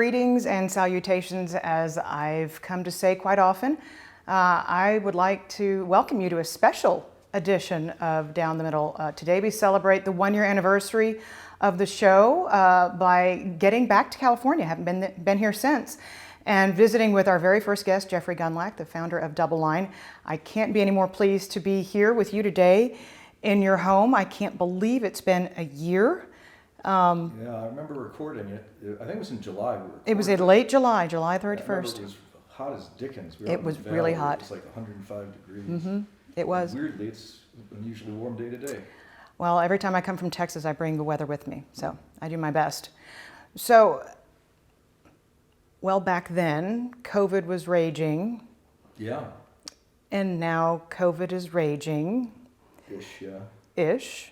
greetings and salutations, as I've come to say quite often. I would like to welcome you to a special edition of Down the Middle. Today we celebrate the 1-year anniversary of the show by getting back to California. Haven't been here since. And visiting with our very first guest, Edward Gundlach, the founder of DoubleLine. I can't be any more pleased to be here with you today in your home. I can't believe it's been a year. Yeah, I remember recording it. I think it was in July. It was in late July, July 31st. It was hot as Dickens. It was really hot. It was like 105 degrees. Mm-hmm. It was. And weirdly, it's an unusually warm day today. Well, every time I come from Texas, I bring the weather with me, so I do my best. So, well, back then, COVID was raging. Yeah. And now COVID is raging. Ish, yeah. Ish.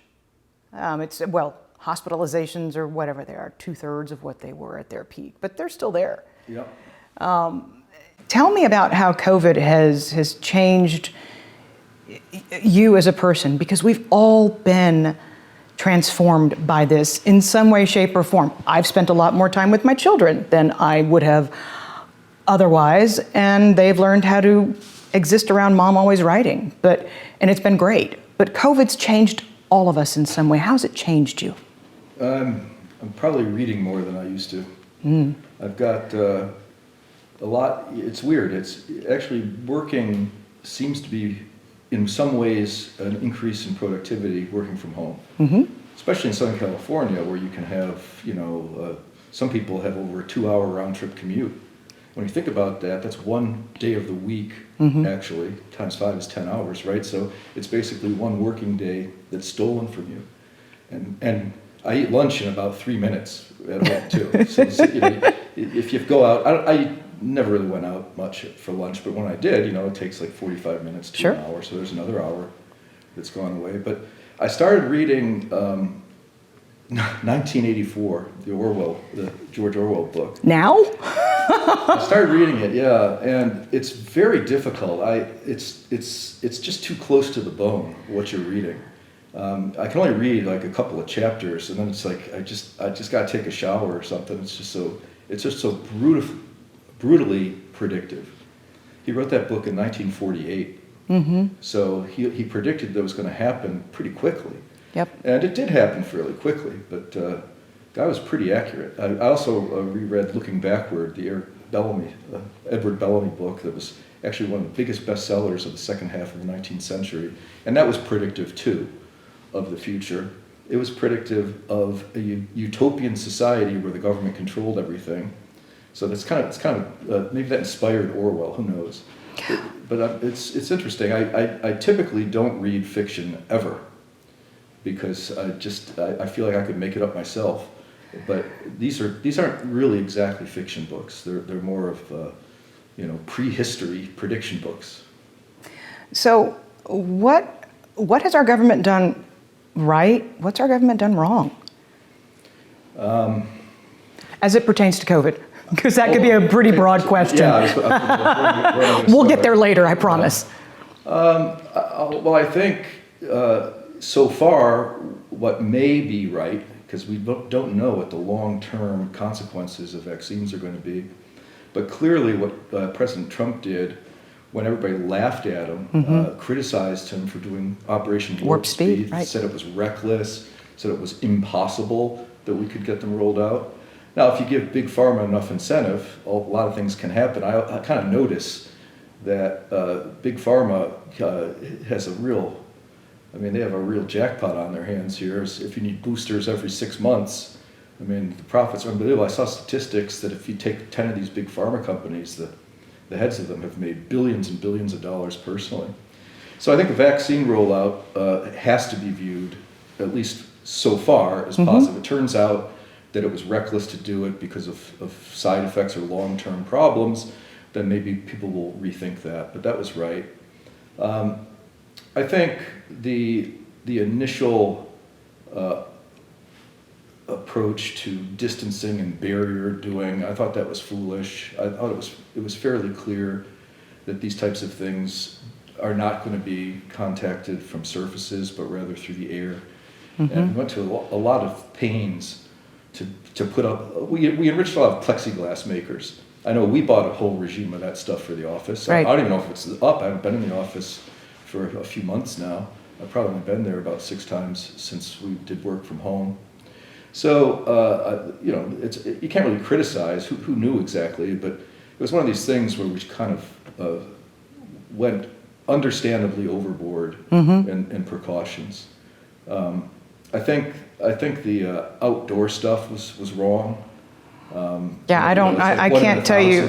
Hospitalizations or whatever they are, 2/3 of what they were at their peak, but they're still there. Yep. Tell me about how COVID has changed you as a person, because we've all been transformed by this in some way, shape, or form. I've spent a lot more time with my children than I would have otherwise, and they've learned how to exist around mom always writing, and it's been great. But COVID's changed all of us in some way. How's it changed you? I'm probably reading more than I used to. I've got a lot. It's weird. It's actually working seems to be, in some ways, an increase in productivity working from home. Especially in Southern California, where you can have, some people have over a 2-hour round trip commute. When you think about that, that's one day of the week, actually, times 5 is 10 hours, right? So it's basically one working day that's stolen from you. And I eat lunch in about 3 minutes at home too. So if you go out, I never really went out much for lunch, but when I did, it takes like 45 minutes to an hour. So there's another hour that's gone away. But I started reading 1984, the George Orwell book. Now? I started reading it, yeah, and it's very difficult. It's just too close to the bone what you're reading. I can only read like a couple of chapters, and then it's like I just got to take a shower or something. It's just so brutally predictive. He wrote that book in 1948, so he predicted that was going to happen pretty quickly. Yep. And it did happen fairly quickly, but that was pretty accurate. I also reread Looking Backward, the Edward Bellamy book that was actually one of the biggest bestsellers of the second half of the 19th century, and that was predictive too of the future. It was predictive of a utopian society where the government controlled everything. So it's kind of maybe that inspired Orwell. Who knows? But it's interesting. I typically don't read fiction ever because I feel like I could make it up myself. But these aren't really exactly fiction books. They're more of prehistory prediction books. So what has our government done right? What's our government done wrong? As it pertains to COVID, because that could be a pretty broad question. Yeah, we'll get there later, I promise. Well, I think so far what may be right, because we don't know what the long-term consequences of vaccines are going to be, but clearly what President Trump did when everybody laughed at him, criticized him for doing Operation Warp Speed, right. Said it was reckless, said it was impossible that we could get them rolled out. Now, if you give Big Pharma enough incentive, a lot of things can happen. I kind of notice that Big Pharma has they have a real jackpot on their hands here. If you need boosters every 6 months, the profits are unbelievable. I saw statistics that if you take 10 of these big pharma companies, the heads of them have made billions and billions of dollars personally. So I think the vaccine rollout has to be viewed, at least so far, as positive. It turns out that it was reckless to do it because of side effects or long-term problems, then maybe people will rethink that. But that was right. I think the initial approach to distancing and barrier doing, I thought that was foolish. I thought it was fairly clear that these types of things are not going to be contacted from surfaces, but rather through the air. And we went to a lot of pains to put up. We enriched a lot of plexiglass makers. I know we bought a whole regime of that stuff for the office. Right. I don't even know if it's up. I haven't been in the office for a few months now. I've probably only been there about 6 times since we did work from home. So, you can't really criticize who knew exactly, but it was one of these things where we kind of went understandably overboard in precautions. I think the outdoor stuff was wrong. I can't tell you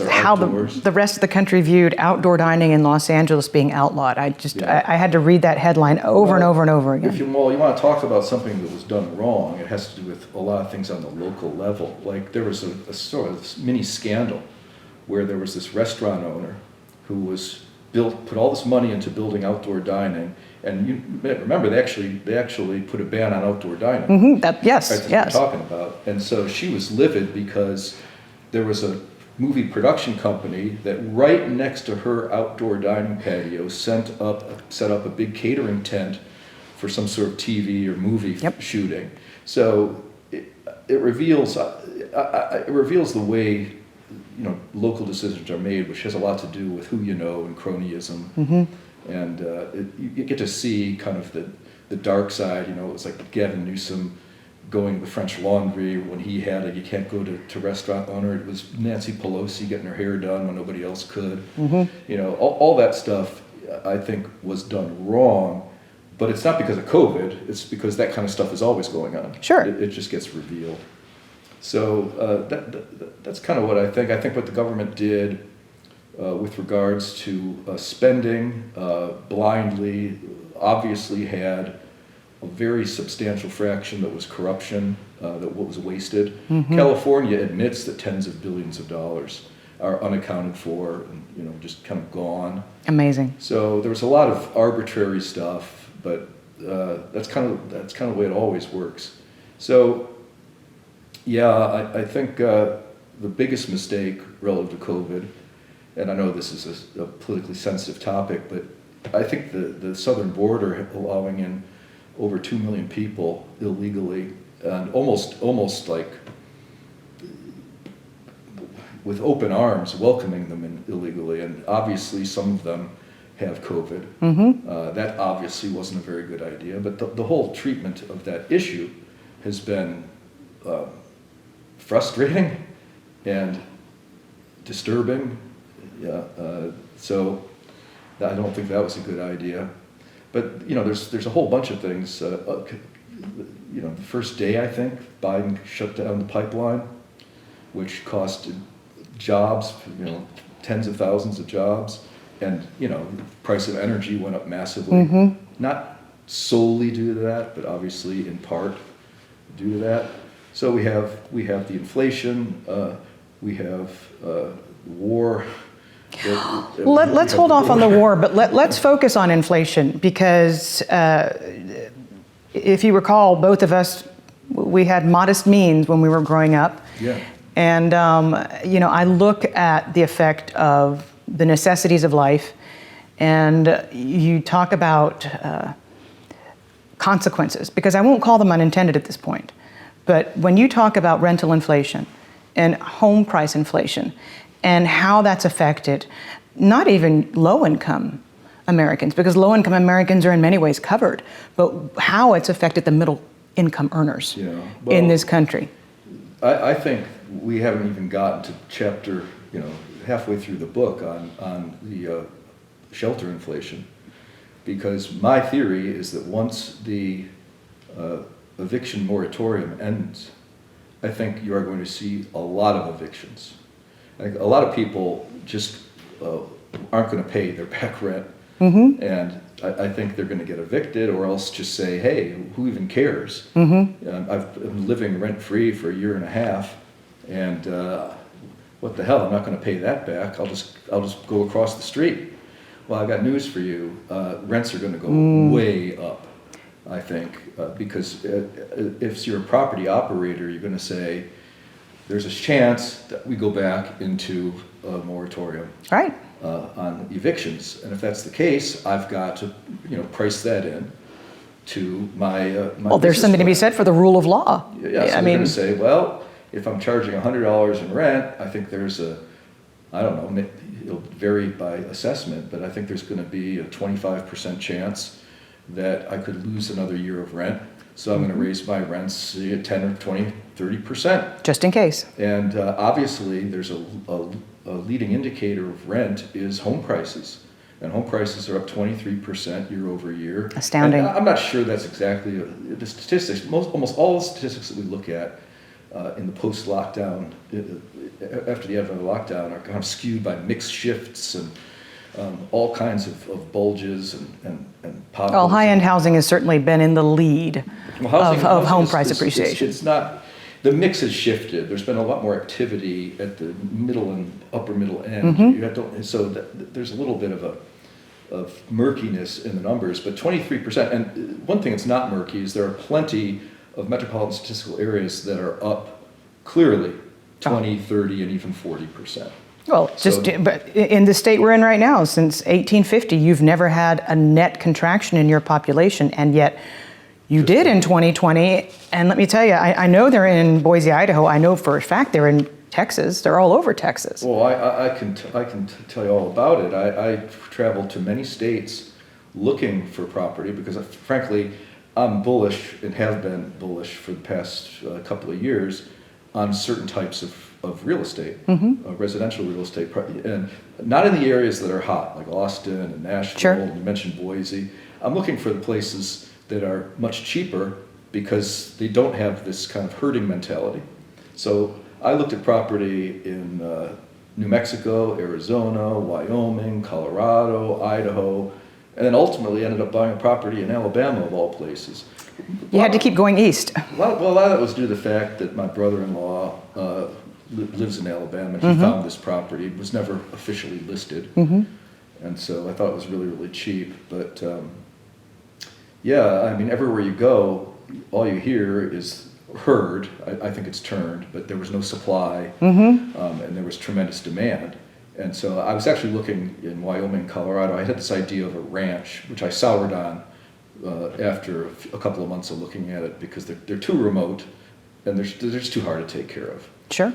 how the rest of the country viewed outdoor dining in Los Angeles being outlawed. I had to read that headline over and over and over again. If you want to talk about something that was done wrong, it has to do with a lot of things on the local level. Like there was a sort of mini scandal where there was this restaurant owner who put all this money into building outdoor dining. And you remember, they actually put a ban on outdoor dining. Yes. What we're talking about. And so she was livid because there was a movie production company that right next to her outdoor dining patio set up a big catering tent for some sort of TV or movie shooting. So it reveals the way local decisions are made, which has a lot to do with who you know and cronyism. And you get to see kind of the dark side. It was like Gavin Newsom going to the French Laundry when he had you can't go to restaurant owner. It was Nancy Pelosi getting her hair done when nobody else could. All that stuff I think was done wrong, but it's not because of COVID. It's because that kind of stuff is always going on. Sure. It just gets revealed. So that's kind of what I think. I think what the government did with regards to spending blindly, obviously had a very substantial fraction that was corruption, that was wasted. California admits that tens of billions of dollars are unaccounted for and just kind of gone. Amazing. So there was a lot of arbitrary stuff, but that's kind of the way it always works. So I think the biggest mistake relative to COVID, and I know this is a politically sensitive topic, but I think the southern border allowing in over 2 million people illegally, and almost like with open arms welcoming them in illegally, and obviously some of them have COVID. That obviously wasn't a very good idea, but the whole treatment of that issue has been frustrating and disturbing. So I don't think that was a good idea. But there's a whole bunch of things. The first day I think Biden shut down the pipeline, which cost jobs, tens of thousands of jobs, and the price of energy went up massively. Not solely due to that, but obviously in part due to that. So we have the inflation, we have war. Let's hold off on the war, but let's focus on inflation, because if you recall, both of us, we had modest means when we were growing up. Yeah. And, I look at the effect of the necessities of life, and you talk about consequences, because I won't call them unintended at this point. But when you talk about rental inflation and home price inflation, and how that's affected not even low-income Americans, because low-income Americans are in many ways covered, but how it's affected the middle-income earners in this country. I think we haven't even gotten to chapter, halfway through the book on the shelter inflation, because my theory is that once the eviction moratorium ends, I think you are going to see a lot of evictions. I think a lot of people just aren't going to pay their back rent, and I think they're going to get evicted, or else just say, "Hey, who even cares?" I've been living rent-free for a year and a half, and what the hell? I'm not going to pay that back. I'll just go across the street. Well, I've got news for you. Rents are going to go way up, I think, because if you're a property operator, you're going to say, there's a chance that we go back into a moratorium on evictions. And if that's the case, I've got to price that in. to my Well, there's business something to be plan. said for the rule of law. Yeah, so they're going to say, well, if I'm charging $100 in rent, I think there's I don't know, it'll vary by assessment, but I think there's going to be a 25% chance that I could lose another year of rent. So I'm going to raise my rents 10 or 20, 30%. Just in case. And obviously, there's a leading indicator of rent is home prices. And home prices are up 23% year over year. Astounding. And I'm not sure that's exactly the statistics. Almost all the statistics that we look at in the post-lockdown, after the advent of lockdown, are kind of skewed by mixed shifts and all kinds of bulges and potholes. Well, high-end housing has certainly been in the lead of home price is- appreciation. It's not, the mix has shifted. There's been a lot more activity at the middle and upper middle end. Mm-hmm. You have to, so there's a little bit of murkiness in the numbers, but 23%. And one thing that's not murky is there are plenty of metropolitan statistical areas that are up clearly 20, 30, and even 40%. Well, but in the state we're in right now, since 1850, you've never had a net contraction in your population, and yet you did in 2020. And let me tell you, I know they're in Boise, Idaho. I know for a fact they're in Texas. They're all over Texas. Well, I can tell you all about it. I traveled to many states looking for property because, frankly, I'm bullish and have been bullish for the past couple of years on certain types of real estate, residential real estate, and not in the areas that are hot, like Austin and Nashville. Sure. And you mentioned Boise. I'm looking for the places that are much cheaper because they don't have this kind of herding mentality. So I looked at property in New Mexico, Arizona, Wyoming, Colorado, Idaho, and then ultimately ended up buying a property in Alabama, of all places. You had to keep going east. Well, a lot of that was due to the fact that my brother-in-law lives in Alabama, and he found this property. It was never officially listed, and so I thought it was really, really cheap. But yeah, I mean, everywhere you go, all you hear is herd. I think it's turned, but there was no supply, and there was tremendous demand. And so I was actually looking in Wyoming, Colorado. I had this idea of a ranch, which I soured on after a couple of months of looking at it because they're too remote and they're just too hard to take care of. Sure.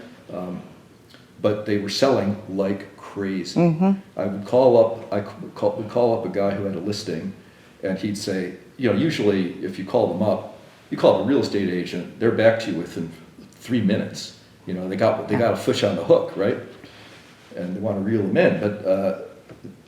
But they were selling like crazy. I would call up a guy who had a listing, and he'd say, usually if you call them up, you call the real estate agent, they're back to you within 3 minutes. They got a fish on the hook, right? And they want to reel them in. But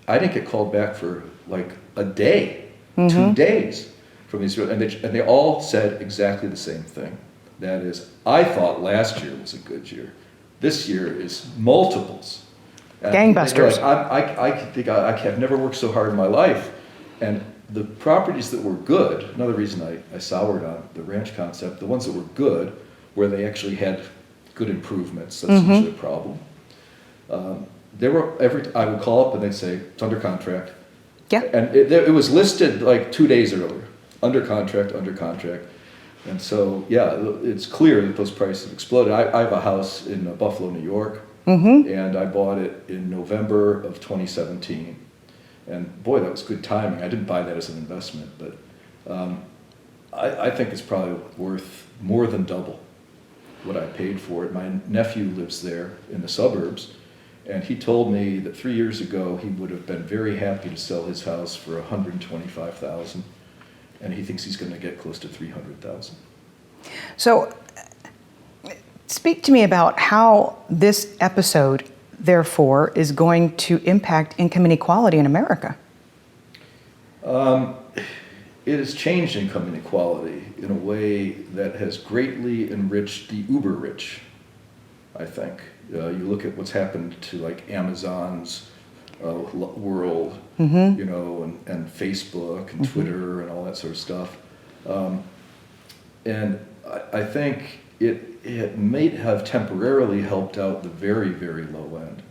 I didn't get called back for like a day, 2 days from these, and they all said exactly the same thing. That is, I thought last year was a good year. This year is multiples. Gangbusters. I've never worked so hard in my life. And the properties that were good, another reason I soured on the ranch concept, the ones that were good, where they actually had good improvements, that's usually a problem. I would call up and they'd say, it's under contract. Yeah. And it was listed like 2 days earlier, under contract. And so, yeah, it's clear that those prices exploded. I have a house in Buffalo, New York, and I bought it in November of 2017. And boy, that was good timing. I didn't buy that as an investment, but I think it's probably worth more than double what I paid for it. My nephew lives there in the suburbs, and he told me that 3 years ago he would have been very happy to sell his house for $125,000, and he thinks he's going to get close to $300,000. So, speak to me about how this episode, therefore, is going to impact income inequality in America. It has changed income inequality in a way that has greatly enriched the uber-rich, I think. You look at what's happened to like Amazon's world, and Facebook and Twitter and all that sort of stuff. And I think it may have temporarily helped out the very, very low end.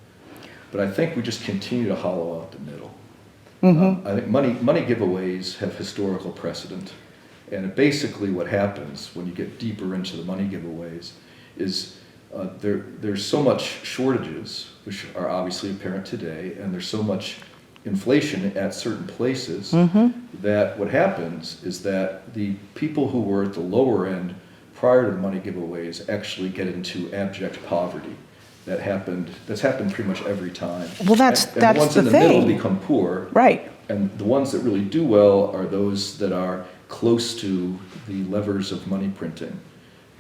But I think we just continue to hollow out the middle. I think money giveaways have historical precedent. And basically what happens when you get deeper into the money giveaways is there's so much shortages, which are obviously apparent today, and there's so much inflation at certain places, that what happens is that the people who were at the lower end prior to the money giveaways actually get into abject poverty. That's happened pretty much every time. Well, that's the ones the in the thing. middle become poor. Right. And the ones that really do well are those that are close to the levers of money printing.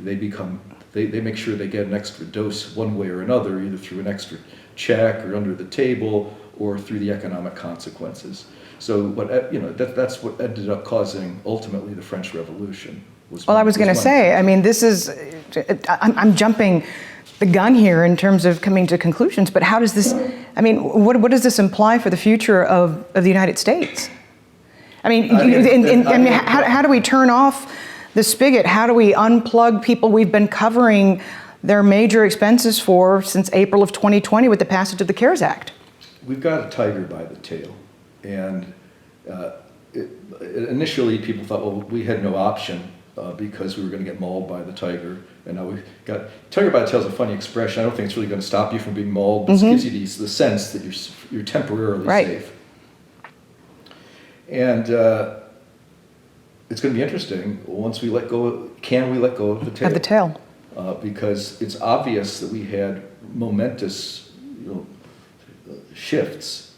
They make sure they get an extra dose one way or another, either through an extra check or under the table or through the economic consequences. So that's what ended up causing ultimately the French Revolution. Well, I was going to say, I mean, I'm jumping the gun here in terms of coming to conclusions, but how does this, I mean, what does this imply for the future of the United States? I mean, how do we turn off the spigot? How do we unplug people we've been covering their major expenses for since April of 2020 with the passage of the CARES Act? We've got a tiger by the tail. And initially people thought, well, we had no option because we were going to get mauled by the tiger. And now we've got, tiger by the tail is a funny expression. I don't think it's really going to stop you from being mauled, but it gives you the sense that you're temporarily safe. And it's going to be interesting once we let go, can we let go of the tail? Of the tail. Because it's obvious that we had momentous shifts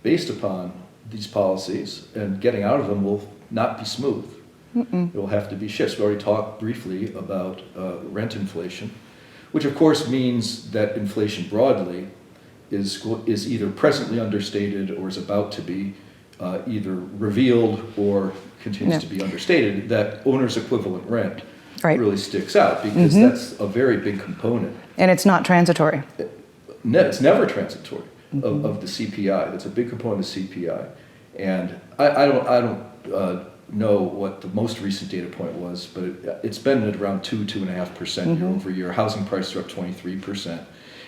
based upon these policies, and getting out of them will not be smooth. It will have to be shifts. We already talked briefly about rent inflation, which of course means that inflation broadly is either presently understated or is about to be either revealed or continues to be understated. That owner's equivalent rent really sticks out because that's a very big component. And it's not transitory. It's never transitory of the CPI. That's a big component of CPI. And I don't know what the most recent data point was, but it's been at around 2.5% year over year. Housing prices are up 23%.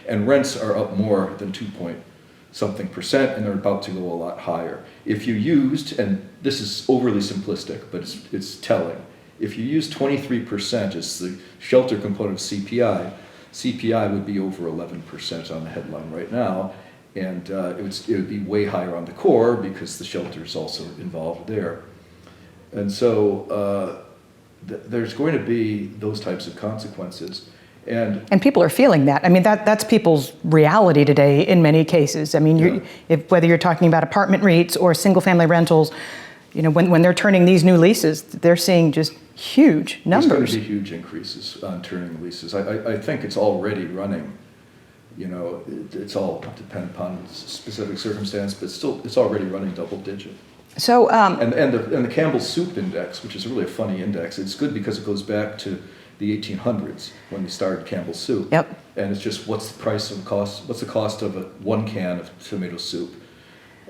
And rents are up more than 2-something%, and they're about to go a lot higher. If you used, and this is overly simplistic, but it's telling, if you use 23% as the shelter component of CPI, CPI would be over 11% on the headline right now, and it would be way higher on the core because the shelter is also involved there. And so there's going to be those types of consequences. And people are feeling that. I mean, that's people's reality today in many cases. I mean, whether you're talking about apartment REITs or single-family rentals, when they're turning these new leases, they're seeing just huge numbers. There's going to be huge increases on turning leases. I think it's already running. It's all dependent upon specific circumstance, but still, it's already running double-digit. So and the Campbell's Soup Index, which is really a funny index, it's good because it goes back to the 1800s when we started Campbell's Soup. Yep. And it's just what's the cost of one can of tomato soup?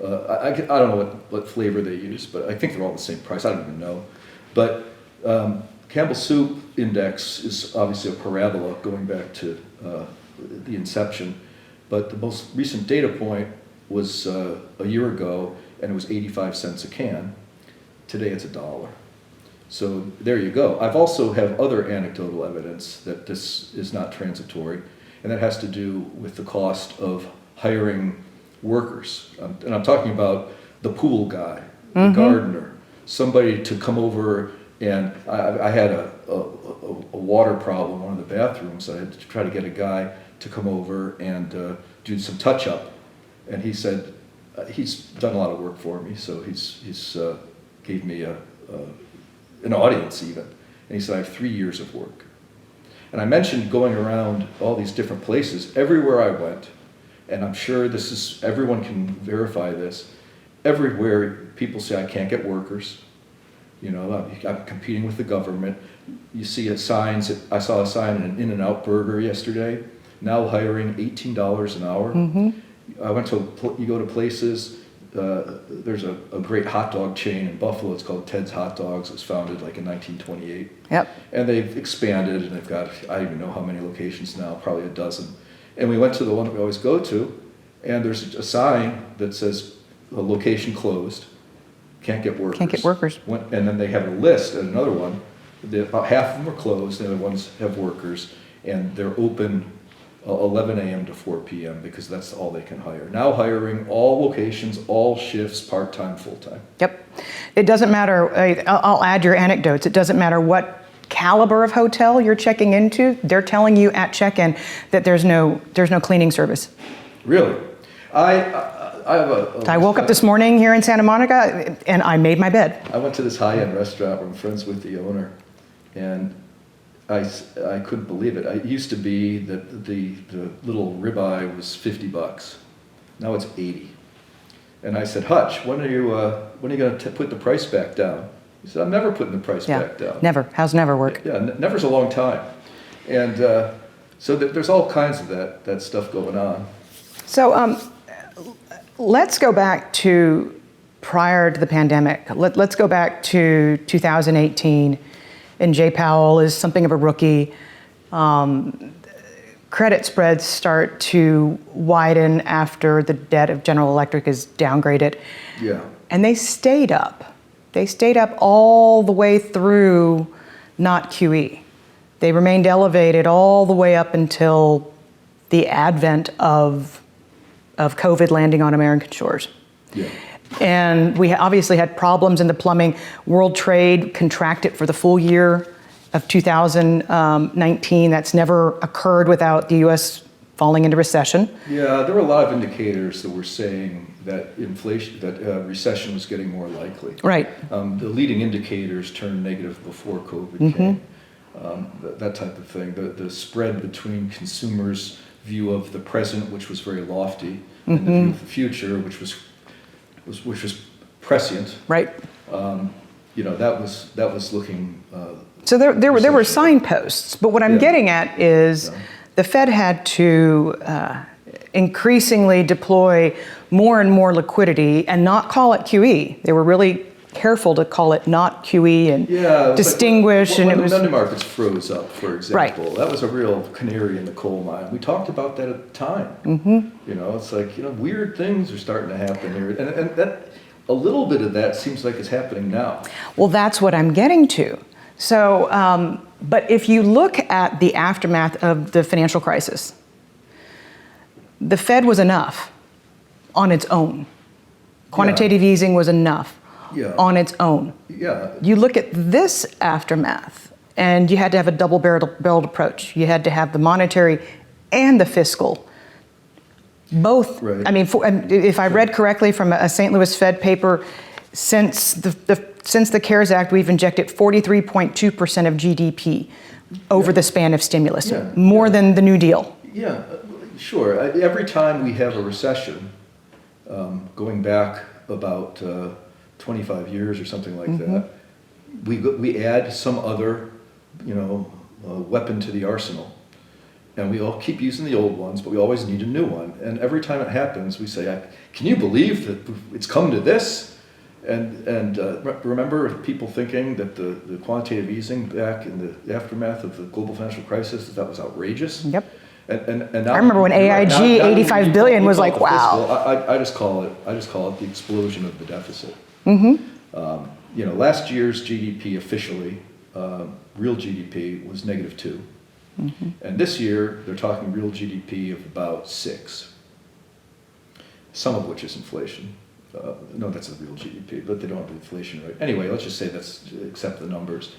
I don't know what flavor they use, but I think they're all the same price. I don't even know. But Campbell's Soup Index is obviously a parabola going back to the inception. But the most recent data point was a year ago, and it was 85 cents a can. Today it's $1. So there you go. I've also have other anecdotal evidence that this is not transitory, and that has to do with the cost of hiring workers. And I'm talking about the pool guy, the gardener, somebody to come over, and I had a water problem in one of the bathrooms. I had to try to get a guy to come over and do some touch-up. And he said, he's done a lot of work for me, so he's gave me an audience even. And he said, I have 3 years of work. And I mentioned going around all these different places. Everywhere I went, and I'm sure everyone can verify this, everywhere people say I can't get workers. I'm competing with the government. You see signs, I saw a sign in an In-N-Out Burger yesterday, now hiring $18 an hour. I went you go to places, there's a great hot dog chain in Buffalo, it's called Ted's Hot Dogs. It was founded like in 1928. Yep. And they've expanded, and they've got, I don't even know how many locations now, probably a dozen. And we went to the one that we always go to, and there's a sign that says, location closed, can't get workers. Can't get workers. And then they have a list at another one, about half of them are closed, and the other ones have workers, and they're open 11 a.m. to 4 p.m. because that's all they can hire. Now hiring all locations, all shifts, part-time, full-time. Yep. It doesn't matter, I'll add your anecdotes. It doesn't matter what caliber of hotel you're checking into. They're telling you at check-in that there's no cleaning service. Really? I have I woke up this morning here in Santa Monica and I made my bed. I went to this high-end restaurant where I'm friends with the owner, and I couldn't believe it. It used to be that the little ribeye was $50. Now it's 80. And I said, Hutch, when are you going to put the price back down? He said, I'm never putting the price back down. Never. How's never work? Yeah, never's a long time. And so there's all kinds of that stuff going on. So let's go back to prior to the pandemic. Let's go back to 2018, and Jay Powell is something of a rookie. Credit spreads start to widen after the debt of General Electric is downgraded. Yeah. And they stayed up. They stayed up all the way through not QE. They remained elevated all the way up until the advent of COVID landing on American shores. Yeah. And we obviously had problems in the plumbing. World trade contracted for the full year of 2019. That's never occurred without the U.S. falling into recession. Yeah, there were a lot of indicators that were saying that recession was getting more likely. Right. The leading indicators turned negative before COVID came. That type of thing. The spread between consumers' view of the present, which was very lofty, and the view of the future, which was prescient. Right. That was looking. So there were signposts, but what I'm getting at is the Fed had to increasingly deploy more and more liquidity and not call it QE. They were really careful to call it not QE and distinguish. When and it was the money markets froze up, for example, Right. that was a real canary in the coal mine. We talked about that at the time. It's like weird things are starting to happen here, and that a little bit of that seems like it's happening now. Well, that's what I'm getting to. So, but if you look at the aftermath of the financial crisis, the Fed was enough on its own. Quantitative easing was enough on its own. Yeah. You look at this aftermath, and you had to have a double-barreled approach. You had to have the monetary and the fiscal. Both. Right. I mean, if I read correctly from a St. Louis Fed paper, since the CARES Act, we've injected 43.2% of GDP over the span of stimulus, more than the New Deal. Yeah, sure. Every time we have a recession, going back about 25 years or something like that, we add some other, weapon to the arsenal. And we all keep using the old ones, but we always need a new one. And every time it happens, we say, can you believe that it's come to this? And remember people thinking that the quantitative easing back in the aftermath of the global financial crisis, that was outrageous? Yep. And now, I remember when AIG, now 85 billion was like, wow. Fiscal, I just call it the explosion of the deficit. Last year's GDP officially, real GDP was -2. And this year, they're talking real GDP of about 6, some of which is inflation. No, that's the real GDP, but they don't have the inflation rate. Anyway, let's just say accept the numbers.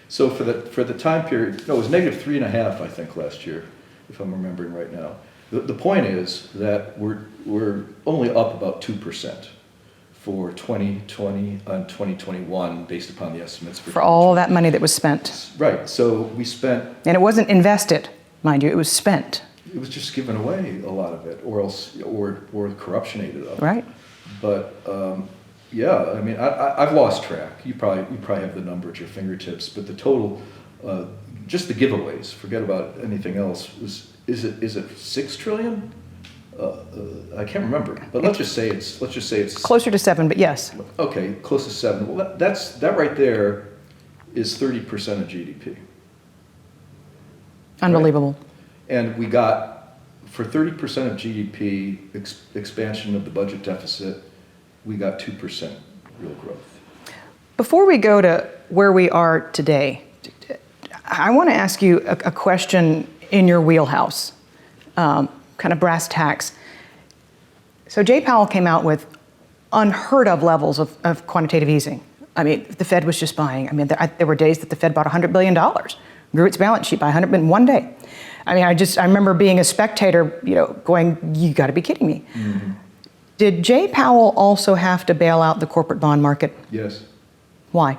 So for the time period, it was -3.5, I think, last year, if I'm remembering right now. The point is that we're only up about 2% for 2020 and 2021 based upon the estimates for all that money that was spent. Right. So we spent, and it wasn't invested, mind you. It was spent. It was just given away, a lot of it, or corruption ate it up. Right. But I mean, I've lost track. You probably have the number at your fingertips, but the total, just the giveaways. Forget about anything else. Is it 6 trillion? I can't remember, but let's just say it's closer to 7, but yes. Okay, close to 7. Well, that right there is 30% of GDP. Unbelievable. Right? And we got, for 30% of GDP expansion of the budget deficit, we got 2% real growth. Before we go to where we are today, I want to ask you a question in your wheelhouse. kind of brass tacks. So Jay Powell came out with unheard of levels of quantitative easing. I mean, the Fed was just buying. I mean, there were days that the Fed bought $100 billion, grew its balance sheet by $100 billion in one day. I mean, I remember being a spectator, going, you got to be kidding me. Mm-hmm. Did Jay Powell also have to bail out the corporate bond market? Yes. Why?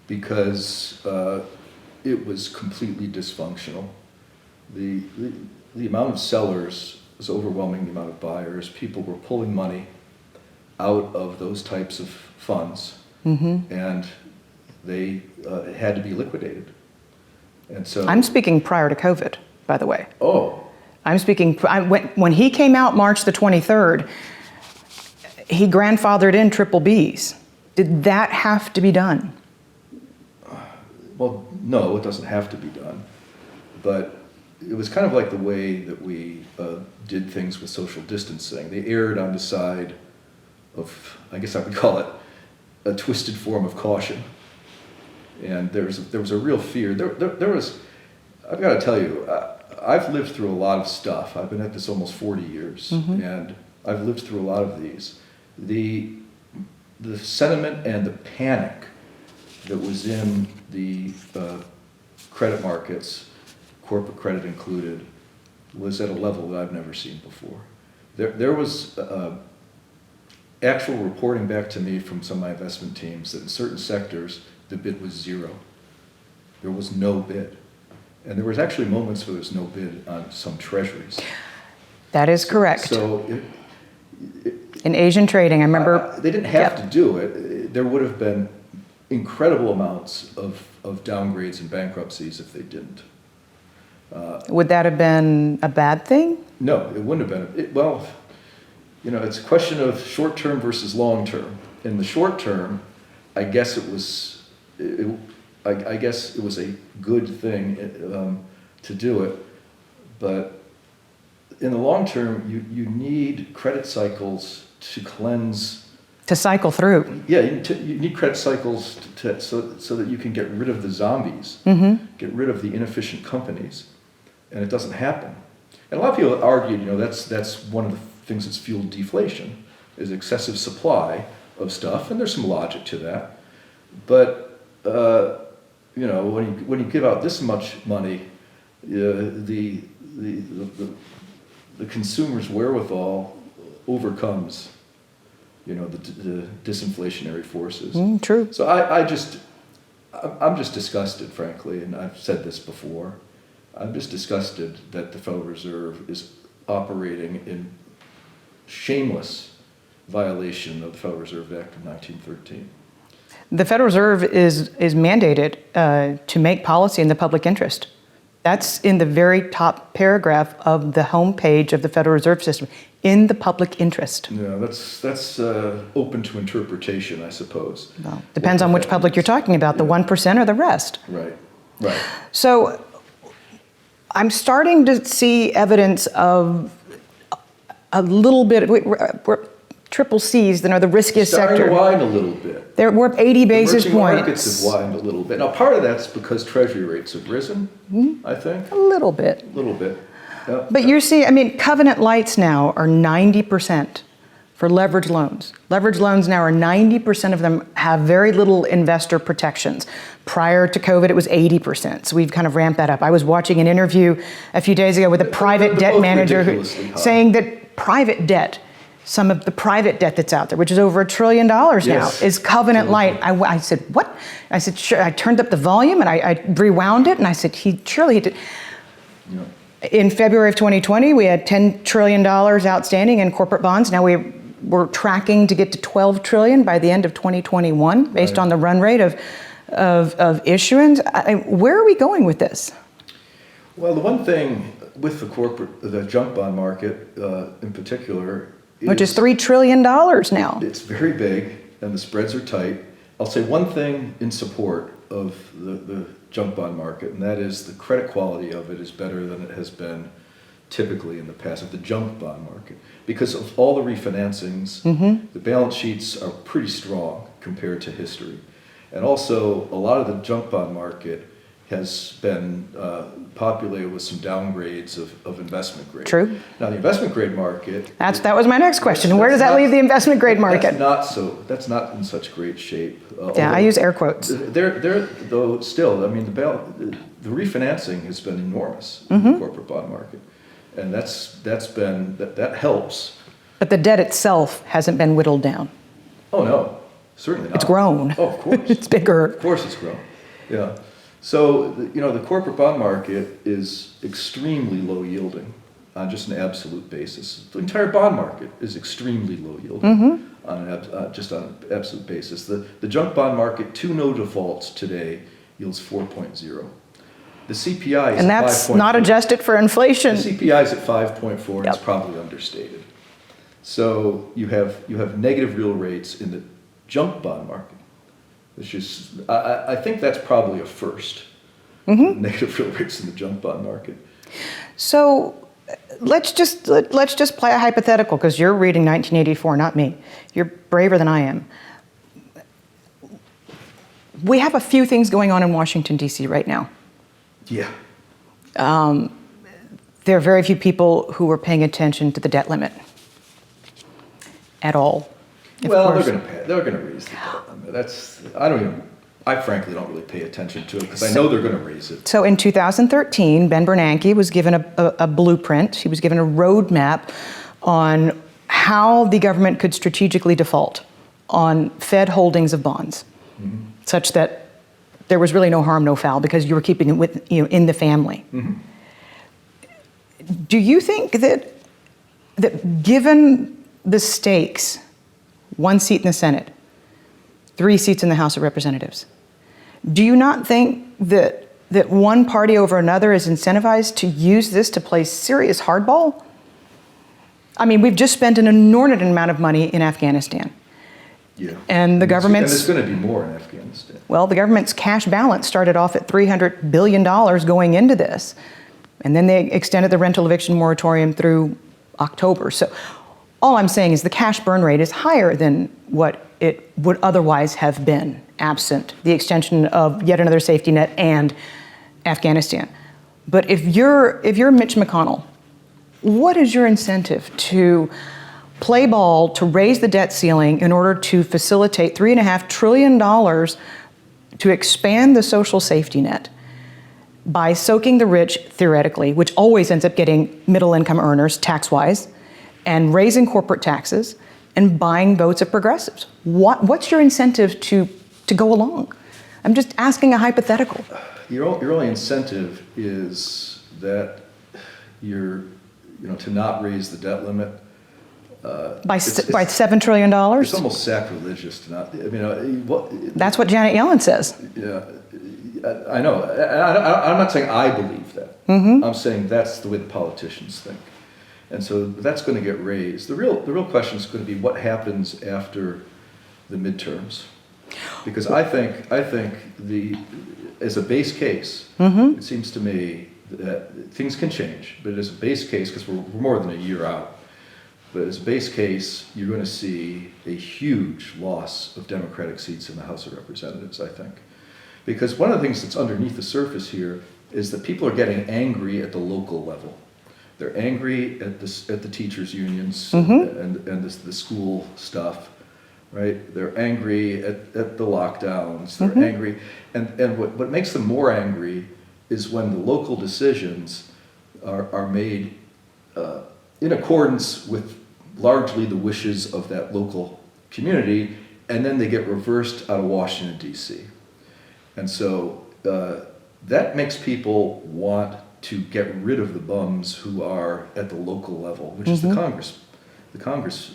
Because it was completely dysfunctional. The amount of sellers was overwhelming the amount of buyers. People were pulling money out of those types of funds, mm-hmm. and they had to be liquidated. And so I'm speaking prior to COVID, by the way. Oh. I'm speaking, when he came out March the 23rd, he grandfathered in triple Bs. Did that have to be done? Well, no, it doesn't have to be done. But it was kind of like the way that we did things with social distancing. They erred on the side of, I guess I would call it, a twisted form of caution. And there was a real fear. There was, I've got to tell you, I've lived through a lot of stuff. I've been at this almost 40 years, mm-hmm. and I've lived through a lot of these. The sentiment and the panic that was in the credit markets, corporate credit included, was at a level that I've never seen before. There was actual reporting back to me from some of my investment teams that in certain sectors, the bid was zero. There was no bid. And there was actually moments where there was no bid on some treasuries. That is correct. So in Asian trading, I remember... they didn't have to do it. There would have been incredible amounts of downgrades and bankruptcies if they didn't. Would that have been a bad thing? No, it wouldn't have been. Well, it's a question of short-term versus long-term. In the short term, I guess it was a good thing to do it, but in the long term, you need credit cycles to cleanse. To cycle through. Yeah, you need credit cycles so that you can get rid of the zombies, mm-hmm. get rid of the inefficient companies, and it doesn't happen. And a lot of people argue, that's one of the things that's fueled deflation, is excessive supply of stuff, and there's some logic to that. But when you give out this much money, the consumer's wherewithal overcomes, the disinflationary forces. True. So I'm just disgusted, frankly, and I've said this before. I'm just disgusted that the Federal Reserve is operating in shameless violation of the Federal Reserve Act of 1913. The Federal Reserve is mandated to make policy in the public interest. That's in the very top paragraph of the homepage of the Federal Reserve System, in the public interest. Yeah, that's open to interpretation, I suppose. Well, depends on which public you're talking about, the 1% or the rest. Right. So I'm starting to see evidence of a little bit, we're triple C's, that are the riskiest sector. Starting to widen a little bit. We're up 80 basis points. Markets have widened a little bit. Now, part of that's because Treasury rates have risen, mm-hmm. I think. A little bit. Yeah. But you're seeing, covenant lights now are 90% for leveraged loans. Leveraged loans now are 90% of them have very little investor protections. Prior to COVID, it was 80%. So we've kind of ramped that up. I was watching an interview a few days ago with a private debt manager saying that private debt, some of the private debt that's out there, which is over $1 trillion now, is covenant light. I said, what? I said, sure. I turned up the volume and I rewound it, and I said, surely he did. Yeah. In February of 2020, we had $10 trillion outstanding in corporate bonds. Now we're tracking to get to $12 trillion by the end of 2021, based on the run rate of issuance. Where are we going with this? Well, the one thing with the junk bond market in particular, which is $3 trillion now. It's very big, and the spreads are tight. I'll say one thing in support of the junk bond market, and that is the credit quality of it is better than it has been typically in the past of the junk bond market. Because of all the refinancings, mm-hmm. the balance sheets are pretty strong compared to history. And also, a lot of the junk bond market has been populated with some downgrades of investment grade. True. Now, the investment grade market. That was my next question. Where does that leave the investment grade market? That's not in such great shape. Yeah, I use air quotes. They're though still. I mean, the refinancing has been enormous in the corporate bond market, and that helps. But the debt itself hasn't been whittled down. Oh no, certainly not. It's grown. Oh, of course. It's bigger. Of course, it's grown. Yeah. So the corporate bond market is extremely low yielding on just an absolute basis. The entire bond market is extremely low yielding just on an absolute basis. The junk bond market, 2 no defaults today, yields 4.0. The CPI is and that's 5.4. not adjusted for inflation. The CPI is at 5.4, and it's probably understated. So you have negative real rates in the junk bond market, which is I think that's probably a first. Negative real rates in the junk bond market. So let's just play a hypothetical, because you're reading 1984, not me. You're braver than I am. We have a few things going on in Washington, D.C. right now. Yeah. There are very few people who are paying attention to the debt limit at all. Well, they're going to raise the debt limit. I frankly don't really pay attention to it because I know they're going to raise it. So in 2013, Ben Bernanke was given a blueprint. He was given a roadmap on how the government could strategically default on Fed holdings of bonds, such that there was really no harm, no foul, because you were keeping it in the family. Do you think that given the stakes, 1 seat in the Senate, 3 seats in the House of Representatives, do you not think that one party over another is incentivized to use this to play serious hardball? I mean, we've just spent an inordinate amount of money in Afghanistan. Yeah. And the government's... And there's going to be more in Afghanistan. Well, the government's cash balance started off at $300 billion going into this. And then they extended the rental eviction moratorium through October. So all I'm saying is the cash burn rate is higher than what it would otherwise have been, absent the extension of yet another safety net and Afghanistan. But if you're Mitch McConnell, what is your incentive to play ball, to raise the debt ceiling in order to facilitate $3.5 trillion to expand the social safety net by soaking the rich, theoretically, which always ends up getting middle income earners tax-wise, and raising corporate taxes and buying votes of progressives? What's your incentive to go along? I'm just asking a hypothetical. Your only incentive is that to not raise the debt limit. By $7 trillion? It's almost sacrilegious to not. That's what Janet Yellen says. Yeah, I know. I'm not saying I believe that. I'm saying that's the way the politicians think. And so that's going to get raised. The real question is going to be what happens after the midterms, because I think as a base case, it seems to me that things can change, but as a base case, because we're more than a year out, but as a base case, you're going to see a huge loss of Democratic seats in the House of Representatives, I think, because one of the things that's underneath the surface here is that people are getting angry at the local level. They're angry at the teachers' unions and the school stuff, right? They're angry at the lockdowns. They're angry, and what makes them more angry is when the local decisions are made in accordance with largely the wishes of that local community, and then they get reversed out of Washington, D.C. And so that makes people want to get rid of the bums who are at the local level, which is the Congress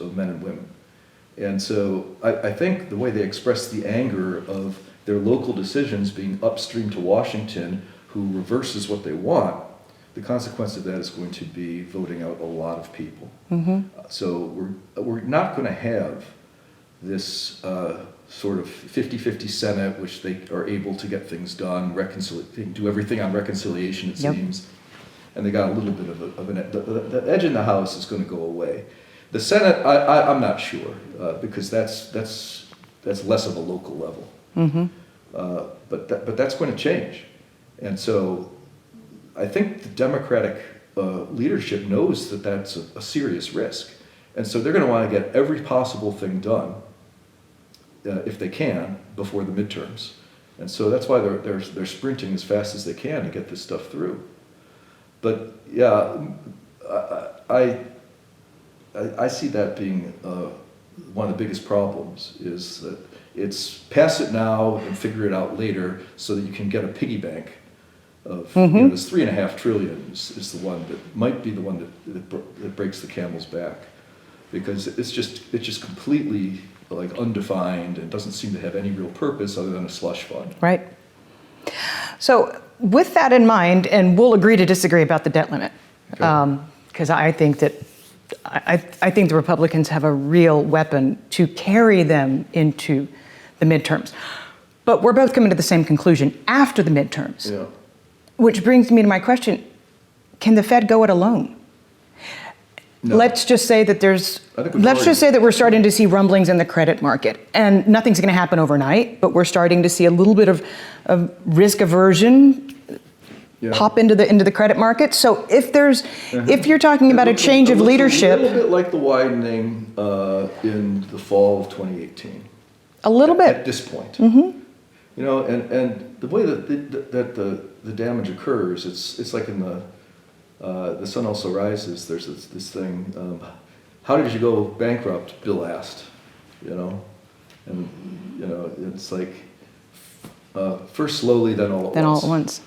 of men and women. And so I think the way they express the anger of their local decisions being upstream to Washington, who reverses what they want, the consequence of that is going to be voting out a lot of people. So we're not going to have this sort of 50-50 Senate, which they are able to get things done, do everything on reconciliation, it seems. And they got a little bit of the edge in the House is going to go away. The Senate, I'm not sure, because that's less of a local level. But that's going to change. And so I think the Democratic leadership knows that that's a serious risk. And so they're going to want to get every possible thing done, if they can, before the midterms. And so that's why they're sprinting as fast as they can to get this stuff through. But yeah, I see that being one of the biggest problems, is that it's pass it now and figure it out later so that you can get a piggy bank of this $3.5 trillion is the one that might be the one that breaks the camel's back, because it's just completely like undefined and doesn't seem to have any real purpose other than a slush fund. Right. So with that in mind, and we'll agree to disagree about the debt limit, because I think that I think the Republicans have a real weapon to carry them into the midterms. But we're both coming to the same conclusion after the midterms. Yeah. Which brings me to my question, can the Fed go it alone? No. Let's just say that we're starting to see rumblings in the credit market, and nothing's going to happen overnight, but we're starting to see a little bit of risk aversion pop into the credit market. So if you're talking about a change of leadership, a little bit like the widening in the fall of 2018. A little bit at this point. Mm-hmm. You know, and the way that the damage occurs, it's like in the Sun Also Rises. There's this thing. How did you go bankrupt? Bill asked. You know, and you know it's like first slowly, then all at once.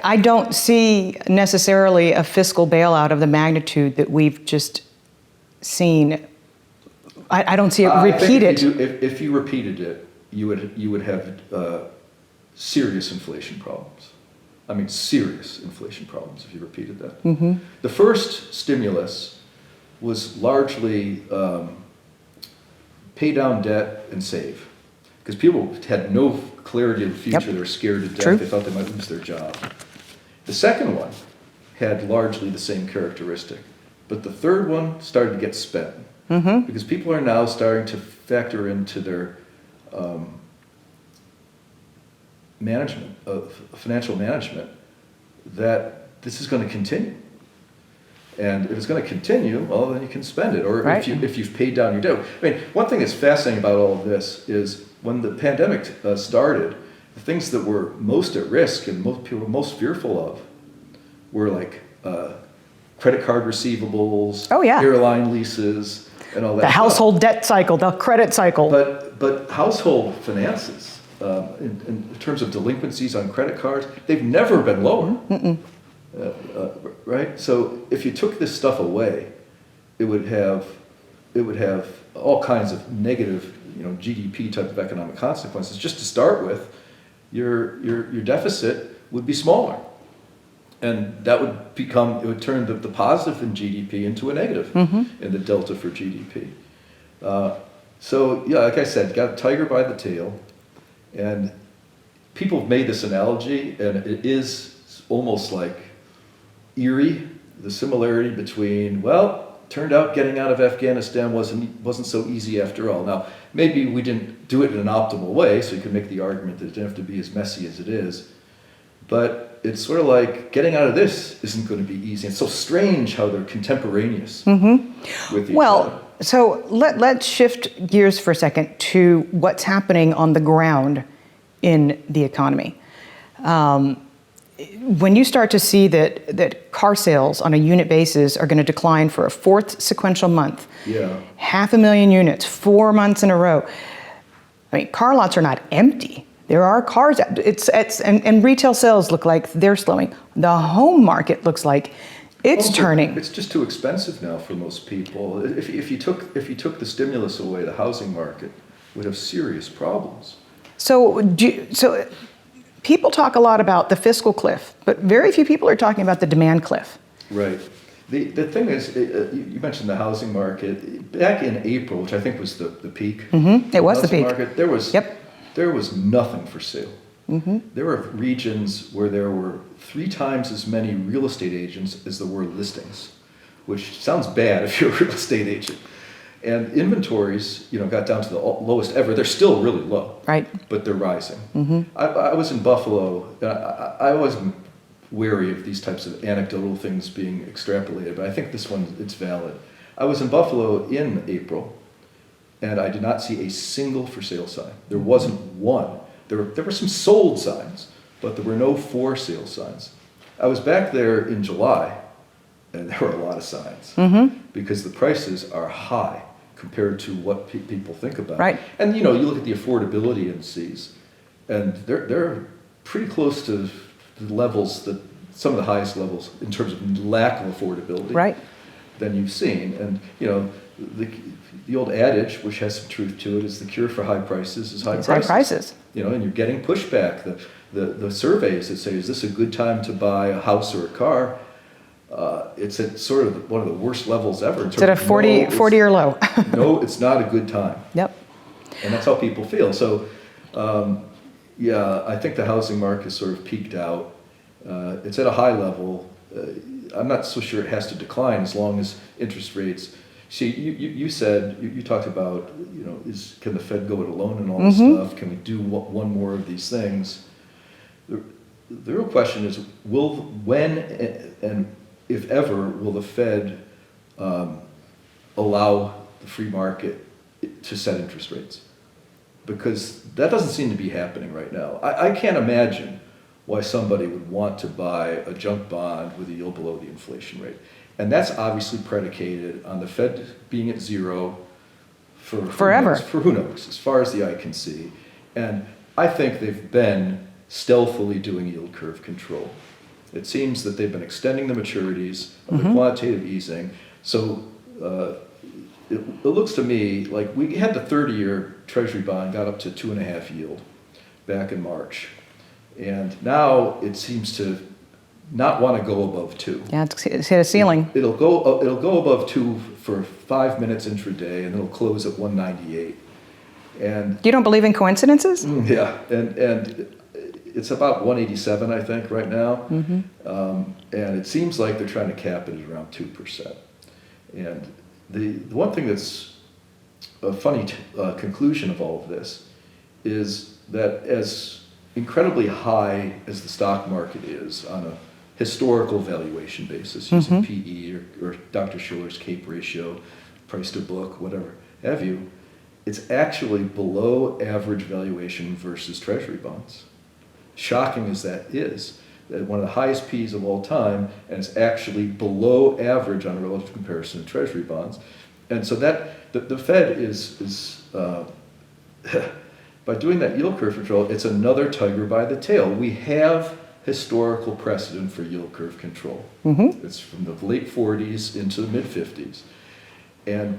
I don't see necessarily a fiscal bailout of the magnitude that we've just seen. I don't see it repeated. If you repeated it, you would have serious inflation problems. I mean, serious inflation problems if you repeated that. Mm-hmm. The first stimulus was largely pay down debt and save, because people had no clarity of the future. Yep. They were scared to death. True. They thought they might lose their job. The second one had largely the same characteristic, but the third one started to get spent. Mm-hmm. Because people are now starting to factor into their management of financial management that this is going to continue, and if it's going to continue, well, then you can spend it, or right. if you've paid down your debt. I mean, one thing that's fascinating about all of this is when the pandemic started, the things that were most at risk and most people were most fearful of were like credit card receivables, airline leases. And all that the household debt cycle, the credit cycle. But household finances, in terms of delinquencies on credit cards, they've never been lower. Right? So if you took this stuff away, it would have all kinds of negative, GDP type of economic consequences. Just to start with, your deficit would be smaller. And that would turn the positive in GDP into a negative in the delta for GDP. So, yeah, like I said, got a tiger by the tail. And people have made this analogy, and it is almost like eerie, the similarity between, turned out getting out of Afghanistan wasn't so easy after all. Now, maybe we didn't do it in an optimal way, so you could make the argument that it didn't have to be as messy as it is. But it's sort of like getting out of this isn't going to be easy. It's so strange how they're contemporaneous with each other. So let's shift gears for a second to what's happening on the ground in the economy. When you start to see that car sales on a unit basis are going to decline for a fourth sequential month, 500,000 units, 4 months in a row. I mean, car lots are not empty. There are cars, and retail sales look like they're slowing. The home market looks like it's turning. It's just too expensive now for most people. If you took the stimulus away, the housing market would have serious problems. So people talk a lot about the fiscal cliff, but very few people are talking about the demand cliff. Right. The thing is, you mentioned the housing market. Back in April, which I think was the peak. Mm-hmm. It was the peak. Market, there was nothing for sale. Mm-hmm. There were regions where there were 3 times as many real estate agents as there were listings, which sounds bad if you're a real estate agent. And inventories, got down to the lowest ever. They're still really low, Right. but they're rising. I was in Buffalo. I was wary of these types of anecdotal things being extrapolated, but I think this one, it's valid. I was in Buffalo in April, and I did not see a single for sale sign. There wasn't one. There were some sold signs, but there were no for sale signs. I was back there in July, and there were a lot of signs because the prices are high compared to what people think about. Right. And you look at the affordability indices, and they're pretty close to the levels that some of the highest levels in terms of lack of affordability. Right. Than you've seen. And the old adage, which has some truth to it, is the cure for high prices is high prices. High prices. And you're getting pushback. The surveys that say, is this a good time to buy a house or a car? It's at sort of one of the worst levels ever. Is it a 40-year low? No, it's not a good time. Yep. And that's how people feel. So, I think the housing market is sort of peaked out. It's at a high level. I'm not so sure it has to decline as long as interest rates. See, you said, you talked about, can the Fed go it alone and all this stuff? Can we do one more of these things? The real question is, when and if ever, will the Fed allow the free market to set interest rates? Because that doesn't seem to be happening right now. I can't imagine why somebody would want to buy a junk bond with a yield below the inflation rate. And that's obviously predicated on the Fed being at zero for forever. Who knows, as far as the eye can see. And I think they've been stealthily doing yield curve control. It seems that they've been extending the maturities of the quantitative easing. So it looks to me like we had the 30-year Treasury bond got up to 2.5 yield back in March. And now it seems to not want to go above 2. Yeah, it's hit a ceiling. It'll go above 2 for 5 minutes intraday, and it'll close at 198. And You don't believe in coincidences? yeah, and it's about 187, I think, right now. And it seems like they're trying to cap it at around 2%. And the one thing that's a funny conclusion of all of this is that as incredibly high as the stock market is on a historical valuation basis, using PE or Dr. Shiller's CAPE ratio, price to book, whatever have you, it's actually below average valuation versus Treasury bonds. Shocking as that is, one of the highest P's of all time, and it's actually below average on a relative comparison to Treasury bonds. And so that the Fed is by doing that yield curve control, it's another tiger by the tail. We have historical precedent for yield curve control. It's from the late 40s into the mid 50s. And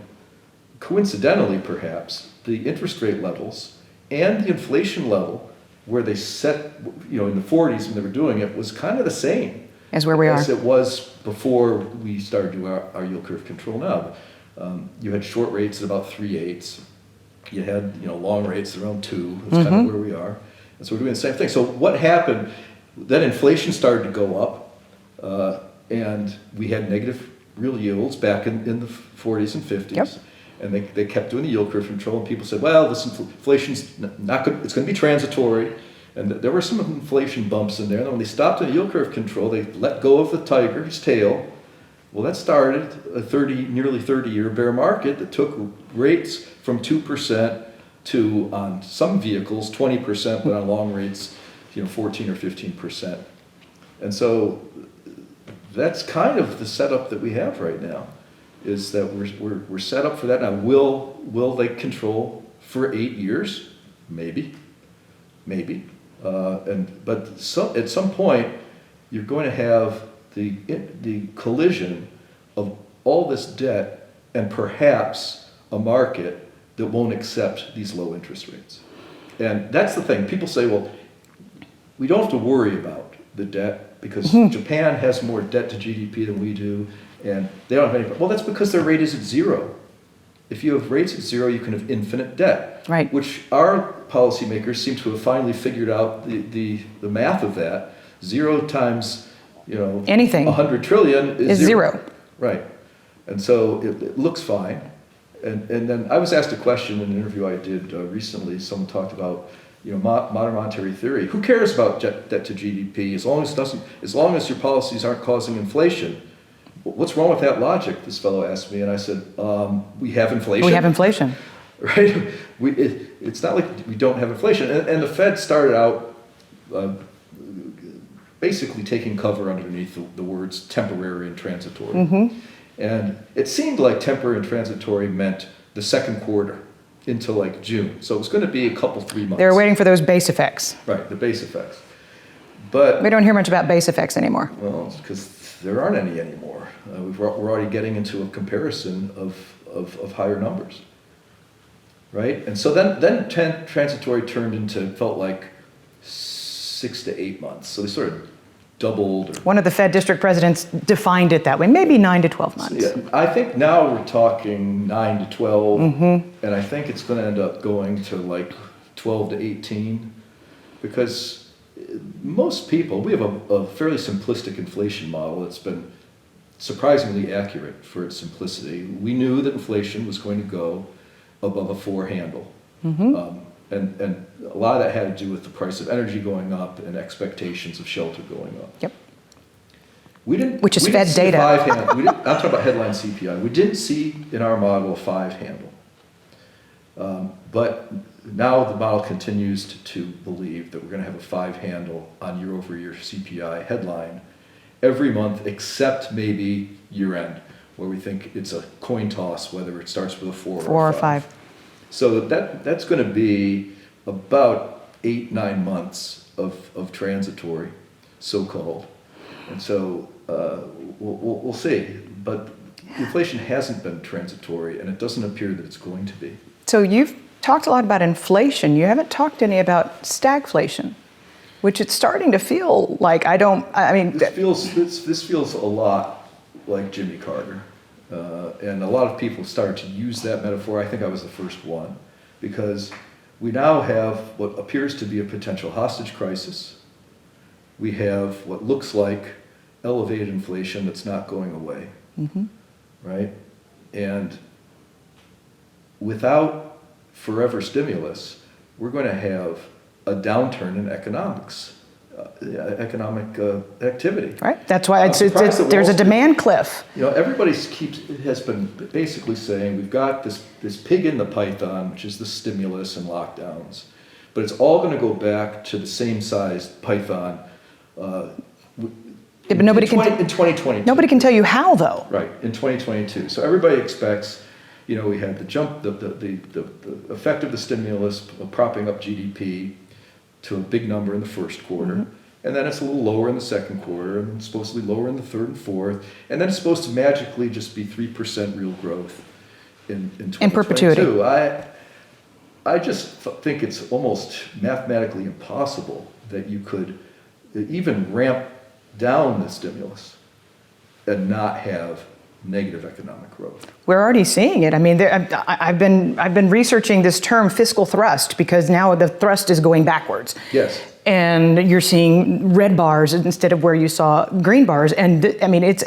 coincidentally, perhaps, the interest rate levels and the inflation level where they set, in the 40s when they were doing it, was kind of the same As where we are. as it was before we started doing our yield curve control now. You had short rates at about 3/8. You had long rates around 2. That's kind of where we are. And so we're doing the same thing. So what happened? Then inflation started to go up, and we had negative real yields back in the 40s and 50s. Yep. And they kept doing the yield curve control, and people said, well, this inflation's not good, it's going to be transitory. And there were some inflation bumps in there. And then when they stopped doing yield curve control, they let go of the tiger's tail. Well, that started a nearly 30-year bear market that took rates from 2% to, on some vehicles, 20%, but on long rates, 14 or 15%. And so that's kind of the setup that we have right now, is that we're set up for that. Now, will they control for 8 years? Maybe. But at some point, you're going to have the collision of all this debt and perhaps a market that won't accept these low interest rates. And that's the thing. People say, well, we don't have to worry about the debt because Japan has more debt to GDP than we do, and they don't have any. Well, that's because their rate is at 0. If you have rates at 0, you can have infinite debt. Right. Which our policymakers seem to have finally figured out the math of that. 0 times, anything 100 trillion is 0. Right. And so it looks fine. And then I was asked a question in an interview I did recently. Someone talked about, modern monetary theory. Who cares about debt to GDP as long as your policies aren't causing inflation? What's wrong with that logic? This fellow asked me, and I said, we have inflation. We have inflation. Right? It's not like we don't have inflation. And the Fed started out basically taking cover underneath the words temporary and transitory. Mm-hmm. And it seemed like temporary and transitory meant the second quarter into like June. So it was going to be a couple, 3 months. They were waiting for those base effects. Right, the base effects. But we don't hear much about base effects anymore. well, it's because there aren't any anymore. We're already getting into a comparison of higher numbers. Right? And so then transitory turned into, felt like 6 to 8 months. So they sort of doubled. One of the Fed district presidents defined it that way, maybe 9 to 12 months. So, yeah, I think now we're talking 9 to 12, Mm-hmm. and I think it's going to end up going to like 12 to 18, because most people, we have a fairly simplistic inflation model that's been surprisingly accurate for its simplicity. We knew that inflation was going to go above a 4 handle. Mm-hmm. And a lot of that had to do with the price of energy going up and expectations of shelter going up. Yep. Which is Fed data. I'm talking about headline CPI. We didn't see in our model a 5 handle. But now the model continues to believe that we're going to have a 5 handle on year-over-year CPI headline every month, except maybe year-end, where we think it's a coin toss whether it starts with a 4 4 or or 5. So that's going to be about 8-9 months of transitory, so-called. And so we'll see. But inflation hasn't been transitory, and it doesn't appear that it's going to be. So you've talked a lot about inflation. You haven't talked any about stagflation, which it's starting to feel like This feels a lot like Jimmy Carter. And a lot of people started to use that metaphor. I think I was the first one, because we now have what appears to be a potential hostage crisis. We have what looks like elevated inflation that's not going away, Mm-hmm. right? And without forever stimulus, we're going to have a downturn in economic activity. Right. That's why there's a demand cliff. Everybody has been basically saying we've got this pig in the python, which is the stimulus and lockdowns, but it's all going to go back to the same sized python. But nobody in 2022. Nobody can tell you how, though. Right, in 2022. So everybody expects, we had the jump, the effect of the stimulus propping up GDP to a big number in the first quarter, mm-hmm. and then it's a little lower in the second quarter, and it's supposed to be lower in the third and fourth, and then it's supposed to magically just be 3% real growth in 2022. In perpetuity. I just think it's almost mathematically impossible that you could even ramp down the stimulus and not have negative economic growth. We're already seeing it. I mean, I've been researching this term fiscal thrust, because now the thrust is going backwards. Yes. And you're seeing red bars instead of where you saw green bars. And it's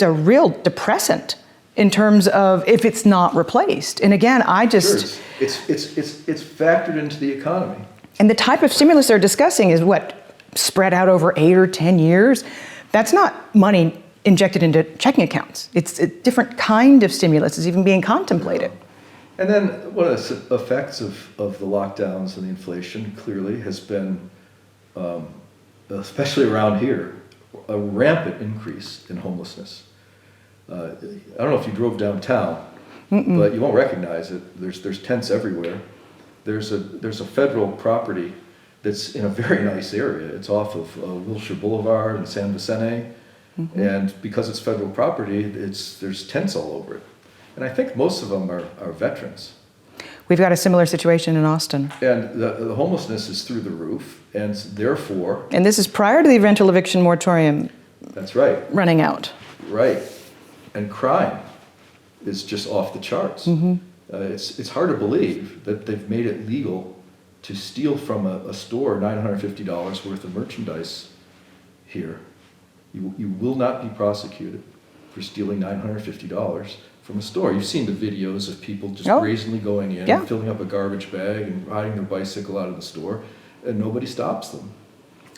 a real depressant in terms of if it's not replaced. And again, Sure, it's factored into the economy. And the type of stimulus they're discussing is what, spread out over 8 or 10 years. That's not money injected into checking accounts. It's a different kind of stimulus is even being contemplated. And then one of the effects of the lockdowns and the inflation clearly has been, especially around here, a rampant increase in homelessness. I don't know if you drove downtown, but you won't recognize it. There's tents everywhere. There's a federal property that's in a very nice area. It's off of Wilshire Boulevard and San Vicente. Mm-hmm. And because it's federal property, there's tents all over it. And I think most of them are veterans. We've got a similar situation in Austin. And the homelessness is through the roof, and therefore... And this is prior to the rental eviction moratorium. That's right. Running out. Right. And crime is just off the charts. Mm-hmm. It's hard to believe that they've made it legal to steal from a store $950 worth of merchandise here. You will not be prosecuted for stealing $950 from a store. You've seen the videos of people just Oh. brazenly going in, Yeah. and filling up a garbage bag and riding their bicycle out of the store, and nobody stops them.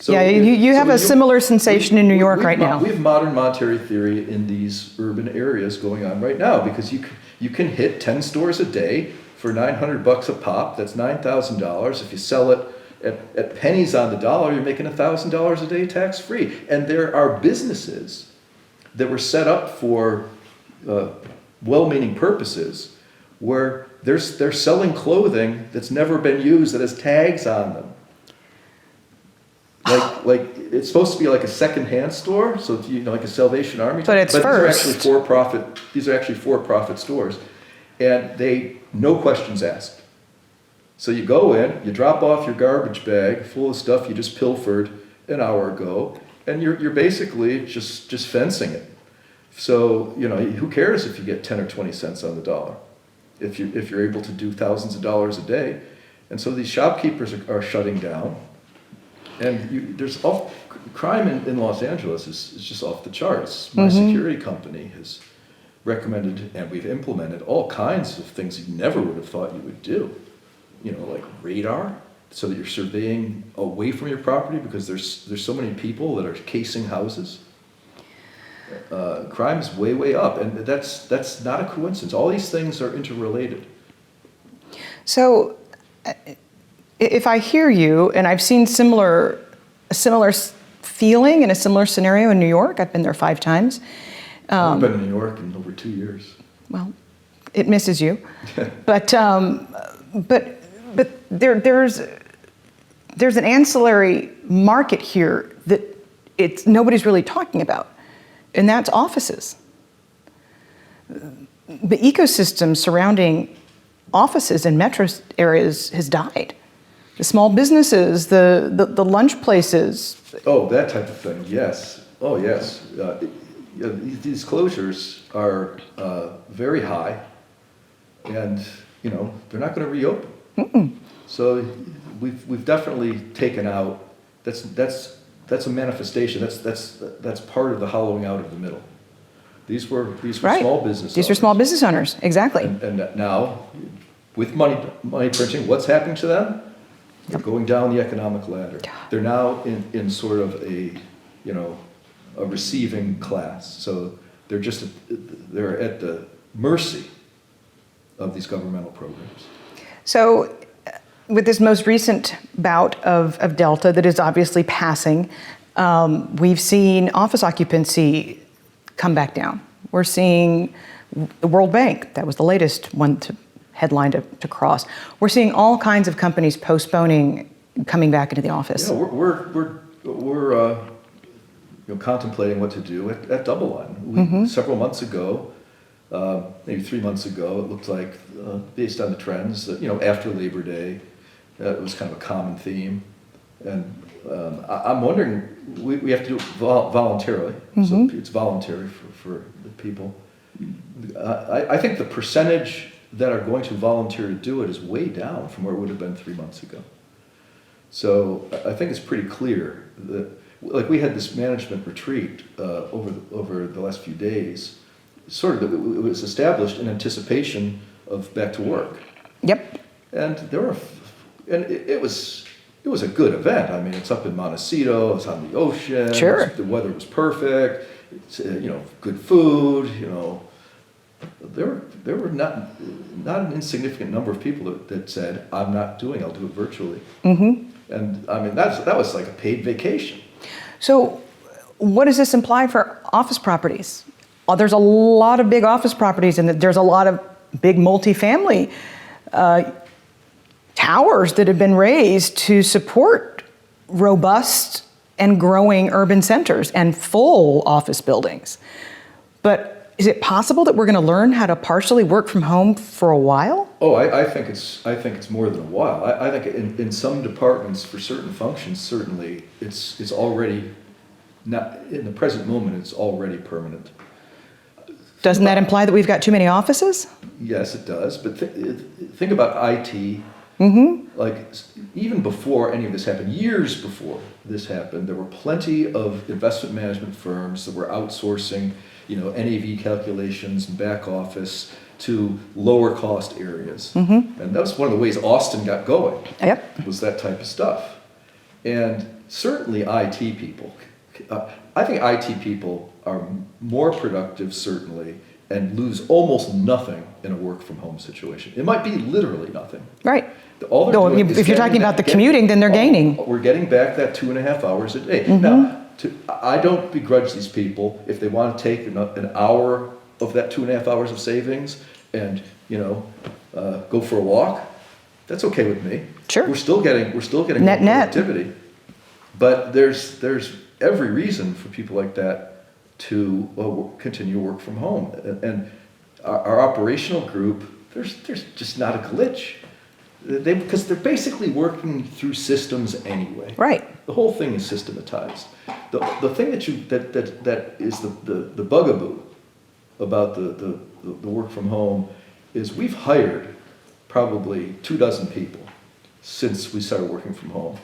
So Yeah, you have a similar sensation in New York right now. We have modern monetary theory in these urban areas going on right now, because you can hit 10 stores a day for $900 a pop. That's $9,000. If you sell it at pennies on the dollar, you're making $1,000 a day tax free. And there are businesses that were set up for well-meaning purposes, where they're selling clothing that's never been used, that has tags on them. Like it's supposed to be like a second-hand store, so it's, like a Salvation Army. But it's first. These are actually for-profit stores, and they no questions asked. So you go in, you drop off your garbage bag full of stuff you just pilfered an hour ago, and you're basically just fencing it. So who cares if you get 10 or 20 cents on the dollar, if you're able to do thousands of dollars a day, and so these shopkeepers are shutting down. And crime in Los Angeles is just off the charts. My security company has recommended, and we've implemented all kinds of things you never would have thought you would do. Like radar, so that you're surveying away from your property, because there's so many people that are casing houses. Crime is way up, and that's not a coincidence. All these things are interrelated. So, if I hear you, and I've seen a similar feeling in a similar scenario in New York. I've been there 5 times. I've been in New York in over 2 years. Well, it misses you, but there's an ancillary market here that nobody's really talking about, and that's offices. The ecosystem surrounding offices in metro areas has died. The small businesses, the lunch places. Oh, that type of thing, yes. Oh, yes. These closures are very high, and they're not going to reopen. Mm-mm. So we've definitely taken out. That's a manifestation. That's part of the hollowing out of the middle. These were right. Small business. These owners. are small business owners, exactly. And now, with money printing, what's happening to them? They're going down the economic ladder. They're now in sort of a receiving class. So they're at the mercy of these governmental programs. So with this most recent bout of Delta that is obviously passing, we've seen office occupancy come back down. We're seeing the World Bank, that was the latest one headline to cross. We're seeing all kinds of companies postponing coming back into the office. Yeah, we're contemplating what to do at DoubleLine. Several months ago, maybe 3 months ago, it looked like, based on the trends, that after Labor Day, it was kind of a common theme. And I'm wondering, we have to do it voluntarily, so it's voluntary for the people. I think the percentage that are going to volunteer to do it is way down from where it would have been 3 months ago. So I think it's pretty clear that, like, we had this management retreat over the last few days. Sort of, it was established in anticipation of back to work. Yep. And it was a good event. I mean, it's up in Montecito. It's on the ocean. Sure. The weather was perfect. It's, good food. There were not an insignificant number of people that said, "I'm not doing. I'll do it virtually." And I mean, that was like a paid vacation. So, what does this imply for office properties? There's a lot of big office properties, and there's a lot of big multifamily towers that have been raised to support robust and growing urban centers and full office buildings. But is it possible that we're going to learn how to partially work from home for a while? Oh, I think it's more than a while. I think in some departments for certain functions, certainly it's already not in the present moment. It's already permanent. Doesn't that imply that we've got too many offices? Yes, it does. But think about IT. Like even before any of this happened, years before this happened, there were plenty of investment management firms that were outsourcing, NAV calculations and back office to lower cost areas. And that was one of the ways Austin got going. Yep. Was that type of stuff. And certainly IT people. I think IT people are more productive, certainly, and lose almost nothing in a work from home situation. It might be literally nothing. Right. All they're No, doing is if you're talking about the commuting, then they're gaining. We're getting back that 2.5 hours a day. Now, I don't begrudge these people if they want to take an hour of that 2.5 hours of savings and go for a walk. That's okay with me. Sure. We're still getting Net. productivity, but there's every reason for people like that to continue work from home. And our operational group, there's just not a glitch. Because they're basically working through systems anyway. Right. The whole thing is systematized. The thing that is the bugaboo about the work from home is we've hired probably 24 people since we started working from home.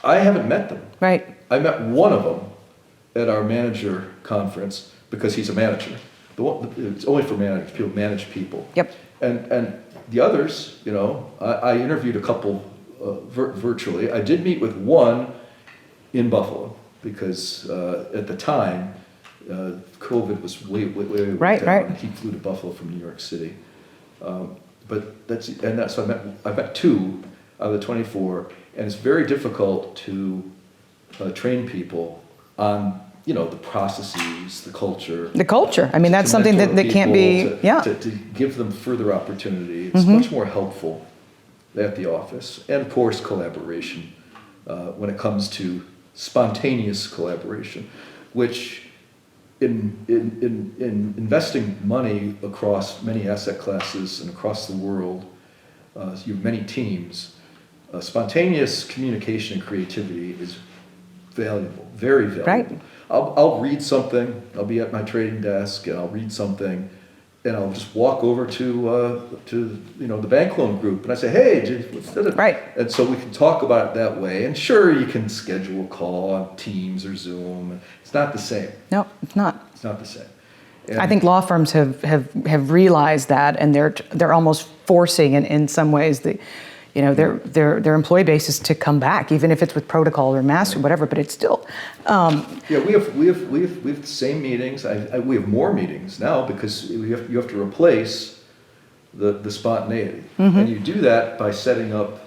I haven't met them. Right. I met one of them at our manager conference because he's a manager. It's only for managers. People manage people. Yep. And the others, I interviewed a couple virtually. I did meet with one in Buffalo because at the time, COVID was way down. Right. He flew to Buffalo from New York City. So I met 2 out of the 24, and it's very difficult to train people on the processes, the culture. The culture. I mean, that's something that can't be, To give them further opportunity. It's much more helpful at the office. And of course, collaboration when it comes to spontaneous collaboration, which in investing money across many asset classes and across the world, you have many teams, spontaneous communication and creativity is valuable, very valuable. Right. I'll read something, I'll be at my trading desk and I'll read something and I'll just walk over to the bank loan group and I say, hey, what's that? Right. And so we can talk about it that way. And sure, you can schedule a call on Teams or Zoom. It's not the same. No, it's not. It's not the same. And I think law firms have realized that, and they're almost forcing in some ways their employee bases to come back, even if it's with protocol or mask or whatever. But it's still. We have the same meetings. We have more meetings now because you have to replace the spontaneity, and you do that by setting up.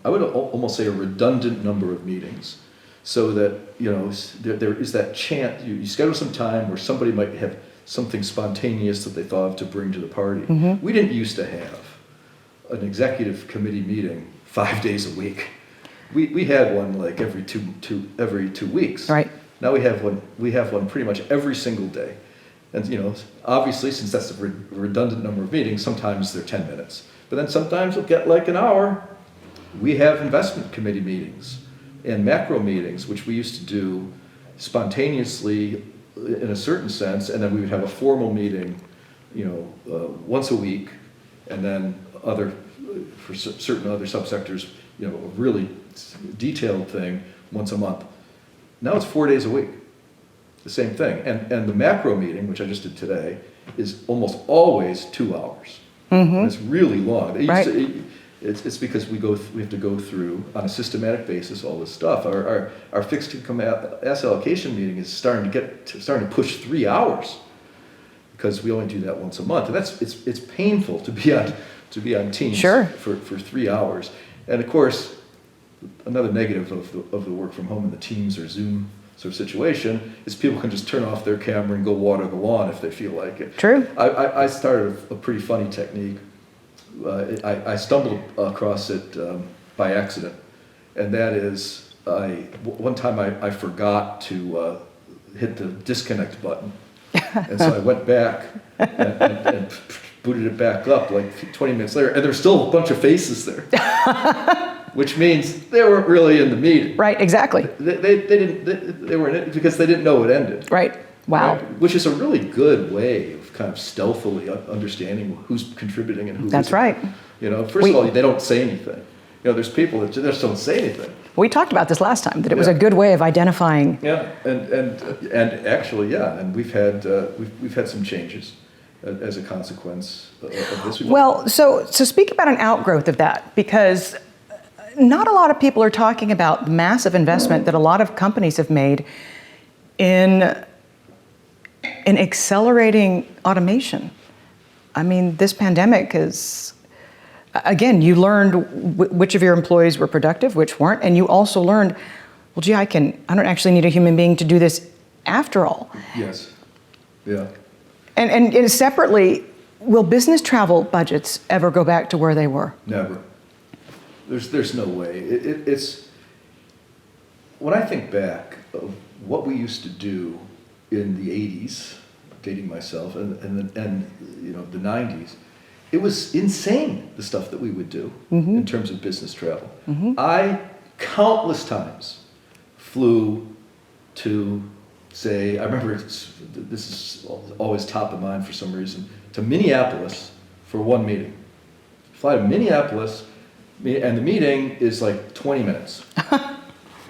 I would almost say a redundant number of meetings, so that there is that chance. You schedule some time where somebody might have something spontaneous that they thought of to bring to the party. We didn't used to have an executive committee meeting 5 days a week. We had one like every two weeks. Right. Now we have one pretty much every single day. And obviously since that's a redundant number of meetings, sometimes they're 10 minutes. But then sometimes we'll get like an hour. We have investment committee meetings and macro meetings, which we used to do spontaneously in a certain sense, and then we would have a formal meeting, once a week, and then for certain other subsectors, a really detailed thing once a month. Now it's 4 days a week, the same thing. And the macro meeting, which I just did today, is almost always 2 hours. And it's really long. It's because we have to go through on a systematic basis all this stuff. Our fixed income asset allocation meeting is starting to push 3 hours because we only do that once a month, and it's painful to be on Teams for 3 hours. And of course, another negative of the work from home and the Teams or Zoom sort of situation is people can just turn off their camera and go water the lawn if they feel like it. True. I started a pretty funny technique. I stumbled across it by accident, and that is, one time I forgot to hit the disconnect button, and so I went back and booted it back up like 20 minutes later, and there's still a bunch of faces there, which means they weren't really in the meeting. Right, exactly. They were in it because they didn't know it ended. Right. Wow. Right? Which is a really good way of kind of stealthily understanding who's contributing and who That's isn't. right. First of all, they don't say anything. There's people that just don't say anything. We talked about this last time, that it was a good way of identifying. Yeah, and actually, and we've had some changes as a consequence of this. Well, so speak about an outgrowth of that, because not a lot of people are talking about the massive investment that a lot of companies have made in accelerating automation. I mean, this pandemic is, again, you learned which of your employees were productive, which weren't, and you also learned, well, gee, I don't actually need a human being to do this after all. Yes. Yeah. And separately, will business travel budgets ever go back to where they were? Never. There's no way. It's when I think back of what we used to do in the 80s, dating myself, and the 90s, it was insane, the stuff that we would do in terms of business travel. I countless times flew to, say, I remember this is always top of mind for some reason, to Minneapolis for one meeting. Fly to Minneapolis, and the meeting is like 20 minutes.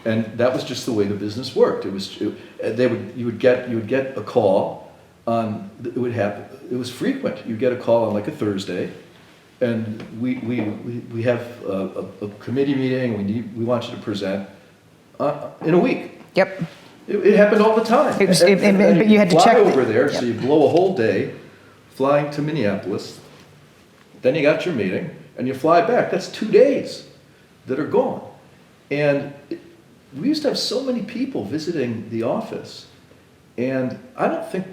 And that was just the way the business worked. You would get a call on, it was frequent. You'd get a call on like a Thursday, and we have a committee meeting, we want you to present in a week. Yep. It happened all the time. But you had to check. Fly over there, so you blow a whole day flying to Minneapolis, then you got your meeting, and you fly back. That's 2 days that are gone. And we used to have so many people visiting the office, and I don't think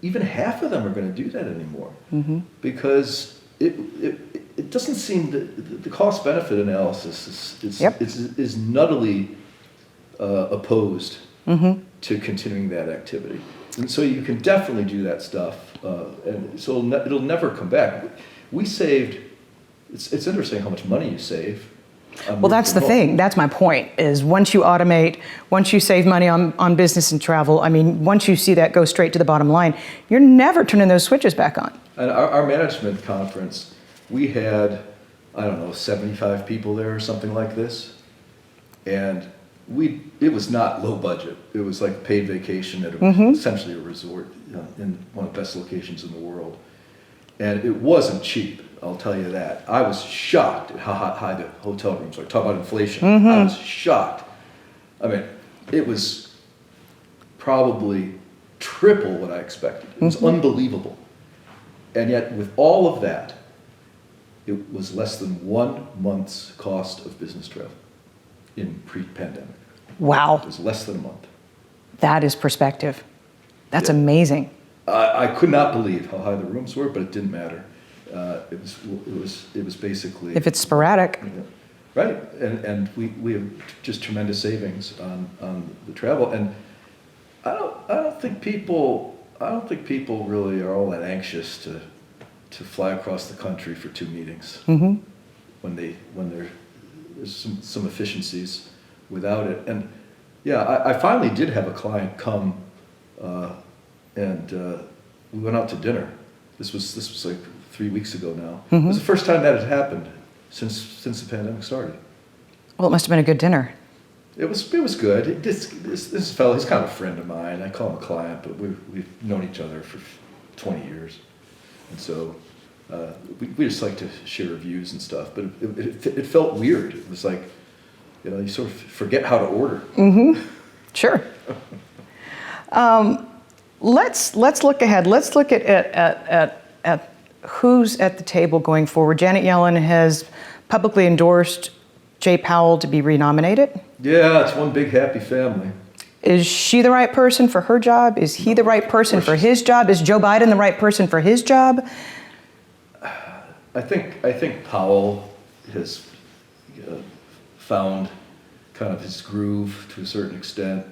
even half of them are going to do that anymore, because it doesn't seem that the cost-benefit analysis is nuttily opposed to continuing that activity. And so you can definitely do that stuff, and so it'll never come back. We saved, it's interesting how much money you save. Well, that's the thing. That's my point, is once you automate, once you save money on business and travel, I mean, once you see that go straight to the bottom line, you're never turning those switches back on. And our management conference, we had, 75 people there or something like this. And it was not low budget. It was like paid vacation at essentially a resort in one of the best locations in the world. And it wasn't cheap, I'll tell you that. I was shocked at how high the hotel rooms were. Talk about inflation. I was shocked. I mean, it was probably triple what I expected. It was unbelievable. And yet, with all of that, it was less than 1 month's cost of business travel in pre-pandemic. Wow. It was less than a month. That is perspective. That's amazing. I could not believe how high the rooms were, but it didn't matter. It was basically, if it's sporadic, right? And we have just tremendous savings on the travel, and I don't think people really are all that anxious to fly across the country for 2 meetings when there's some efficiencies without it. And I finally did have a client come. And we went out to dinner. This was like 3 weeks ago now. It was the first time that had happened since the pandemic started. Well, it must have been a good dinner. It was good. This fellow, he's kind of a friend of mine. I call him a client, but we've known each other for 20 years, and so we just like to share views and stuff. But it felt weird. It was like, you sort of forget how to order. Sure. Let's look ahead. Let's look at who's at the table going forward. Janet Yellen has publicly endorsed Jay Powell to be renominated. Yeah, it's one big happy family. Is she the right person for her job? Is he the right person for his job? Is Joe Biden the right person for his job? I think Powell has found kind of his groove to a certain extent.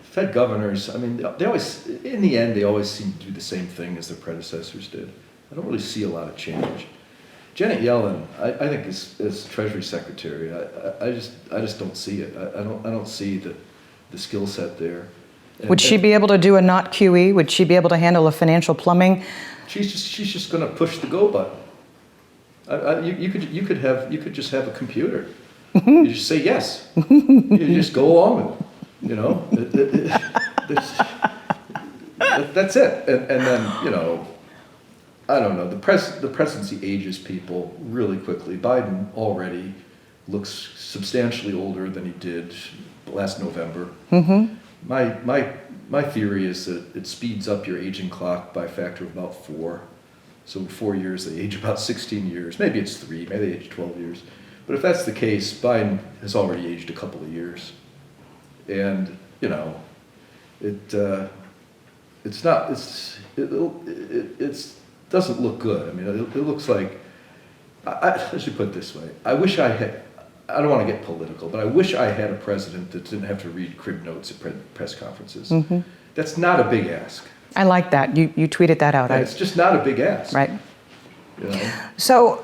Fed governors, I mean, they always, in the end, they always seem to do the same thing as their predecessors did. I don't really see a lot of change. Janet Yellen, I think as Treasury Secretary, I just don't see it. I don't see the skill set there. Would she be able to do a not QE? Would she be able to handle a financial plumbing? She's just going to push the go button. You could just have a computer. You just say yes. You just go along with it. You know, that's it. And then, you know, I don't know. The presidency ages people really quickly. Biden already looks substantially older than he did last November. My theory is that it speeds up your aging clock by a factor of about 4. So in 4 years, they age about 16 years. Maybe it's 3, maybe they age 12 years. But if that's the case, Biden has already aged a couple of years. And, you know, it doesn't look good. I mean, it looks like, I should put it this way. I don't want to get political, but I wish I had a president that didn't have to read crib notes at press conferences. That's not a big ask. I like that. You tweeted that out. Yeah, it's just not a big ask. Right. You know? So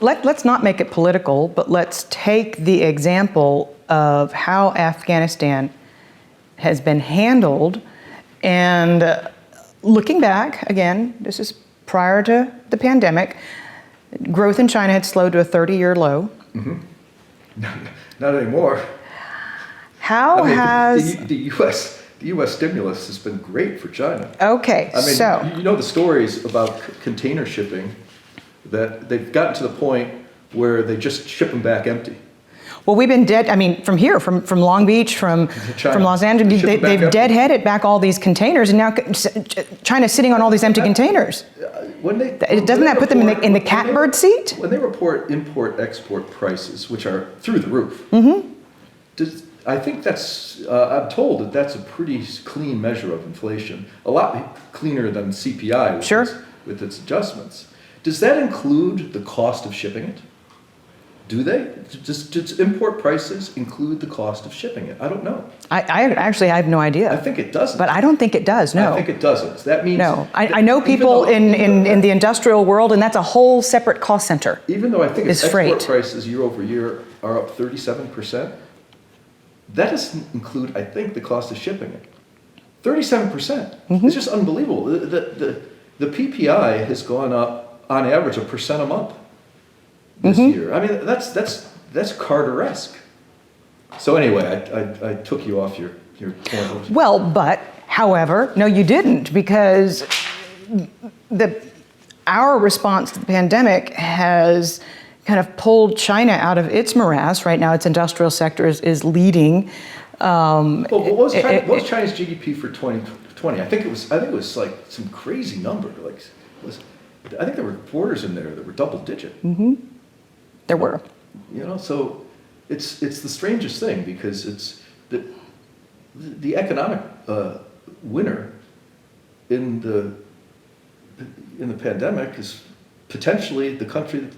let's not make it political, but let's take the example of how Afghanistan has been handled. And looking back, again, this is prior to the pandemic, growth in China had slowed to a 30-year low. Not anymore. How has the U.S. stimulus has been great for China. Okay, I mean, so you know the stories about container shipping, that they've gotten to the point where they just ship them back empty. well, we've been dead. I mean, from here, from Long Beach, from Los Angeles, they've deadheaded back all these containers, and now China's sitting on all these empty containers. Doesn't that put them in the catbird seat? When they report import-export prices, which are through the roof, I think that's, I'm told that that's a pretty clean measure of inflation, a lot cleaner than CPI with its adjustments. Does that include the cost of shipping it? Do they? Does import prices include the cost of shipping it? I don't know. I actually have no idea. I think it doesn't. But I don't think it does, no. I think it doesn't. That means... No. I know people in the industrial world, and that's a whole separate cost center. Even though I think its export freight prices year over year are up 37%, that doesn't include, I think, the cost of shipping it. 37%. It's just unbelievable. The PPI has gone up on average 1% a month this year. I mean, that's Carter-esque. So anyway, I took you off your point. Well, but however, no, you didn't, because our response to the pandemic has kind of pulled China out of its morass. Right now, its industrial sector is leading. What was China's GDP for 2020? I think it was like some crazy number. I think there were quarters in there that were double digit. There were. You know, so it's the strangest thing, because it's the economic winner in the pandemic is potentially the country that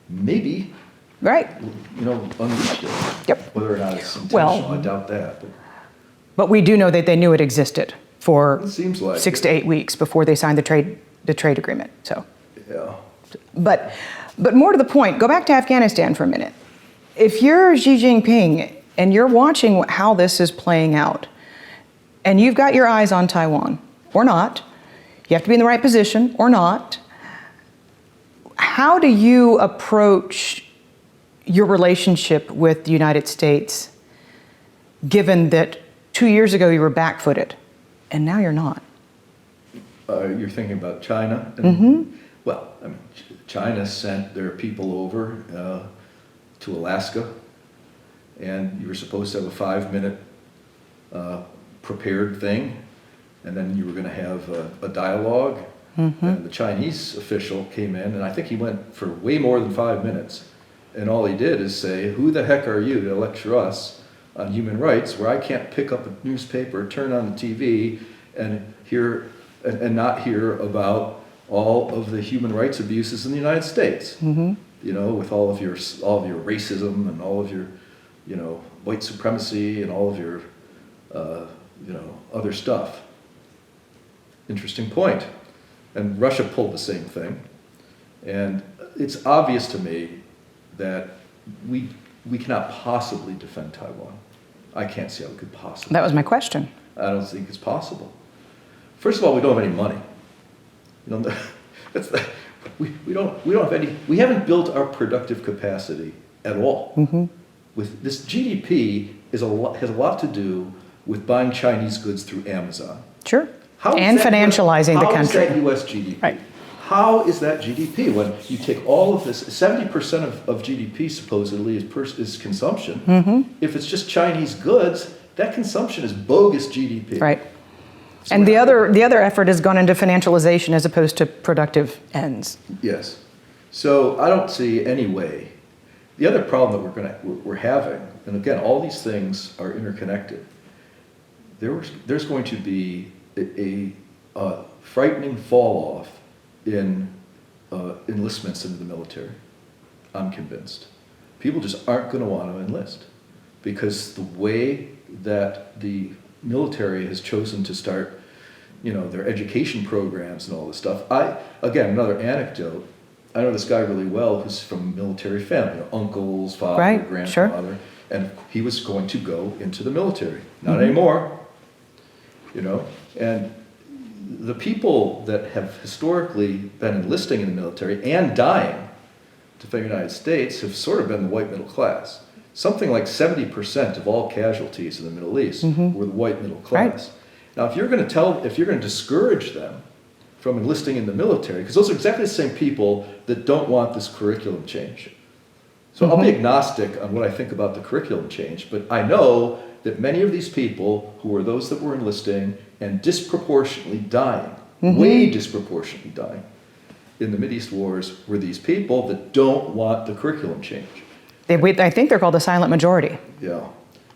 maybe unleashed it. Yep. Whether or not it's intentional, I doubt that. But we do know that they knew it existed for it seems like 6 to 8 weeks before they signed the trade agreement. So. Yeah. But more to the point, go back to Afghanistan for a minute. If you're Xi Jinping and you're watching how this is playing out, and you've got your eyes on Taiwan, or not, you have to be in the right position, or not, how do you approach your relationship with the United States, given that 2 years ago you were back-footed, and now you're not? You're thinking about China? Well, I mean, China sent their people over to Alaska, and you were supposed to have a 5-minute prepared thing, and then you were going to have a dialogue. And the Chinese official came in, and I think he went for way more than 5 minutes. And all he did is say, "Who the heck are you to lecture us on human rights, where I can't pick up a newspaper, turn on the TV, and not hear about all of the human rights abuses in the United States? You know, with all of your racism and all of your, white supremacy and all of your, other stuff." Interesting point. And Russia pulled the same thing. And it's obvious to me that we cannot possibly defend Taiwan. I can't see how we could possibly. That was my question. I don't think it's possible. First of all, we don't have any money. we don't have any, we haven't built our productive capacity at all. With this GDP has a lot to do with buying Chinese goods through Amazon. Sure. How is And that financializing the country. How is that U.S. GDP? Right. How is that GDP when you take all of this, 70% of GDP supposedly is consumption. If it's just Chinese goods, that consumption is bogus GDP. Right. So And the other effort has gone into financialization as opposed to productive ends. Yes. So I don't see any way. The other problem that we're having, and again, all these things are interconnected. There's going to be a frightening fall off in enlistments into the military. I'm convinced. People just aren't going to want to enlist because the way that the military has chosen to start, their education programs and all this stuff. Again, another anecdote. I know this guy really well who's from a military family, uncles, father, Right, grandfather, sure. and he was going to go into the military. Not anymore, and the people that have historically been enlisting in the military and dying to defend the United States have sort of been the white middle class. Something like 70% of all casualties in the Middle East were the white middle class. Right. Now, if you're going to discourage them from enlisting in the military, because those are exactly the same people that don't want this curriculum change. So I'll be agnostic on what I think about the curriculum change, but I know that many of these people who were those that were enlisting and disproportionately dying, way disproportionately dying, in the Mideast wars were these people that don't want the curriculum change. I think they're called the silent majority. Yeah.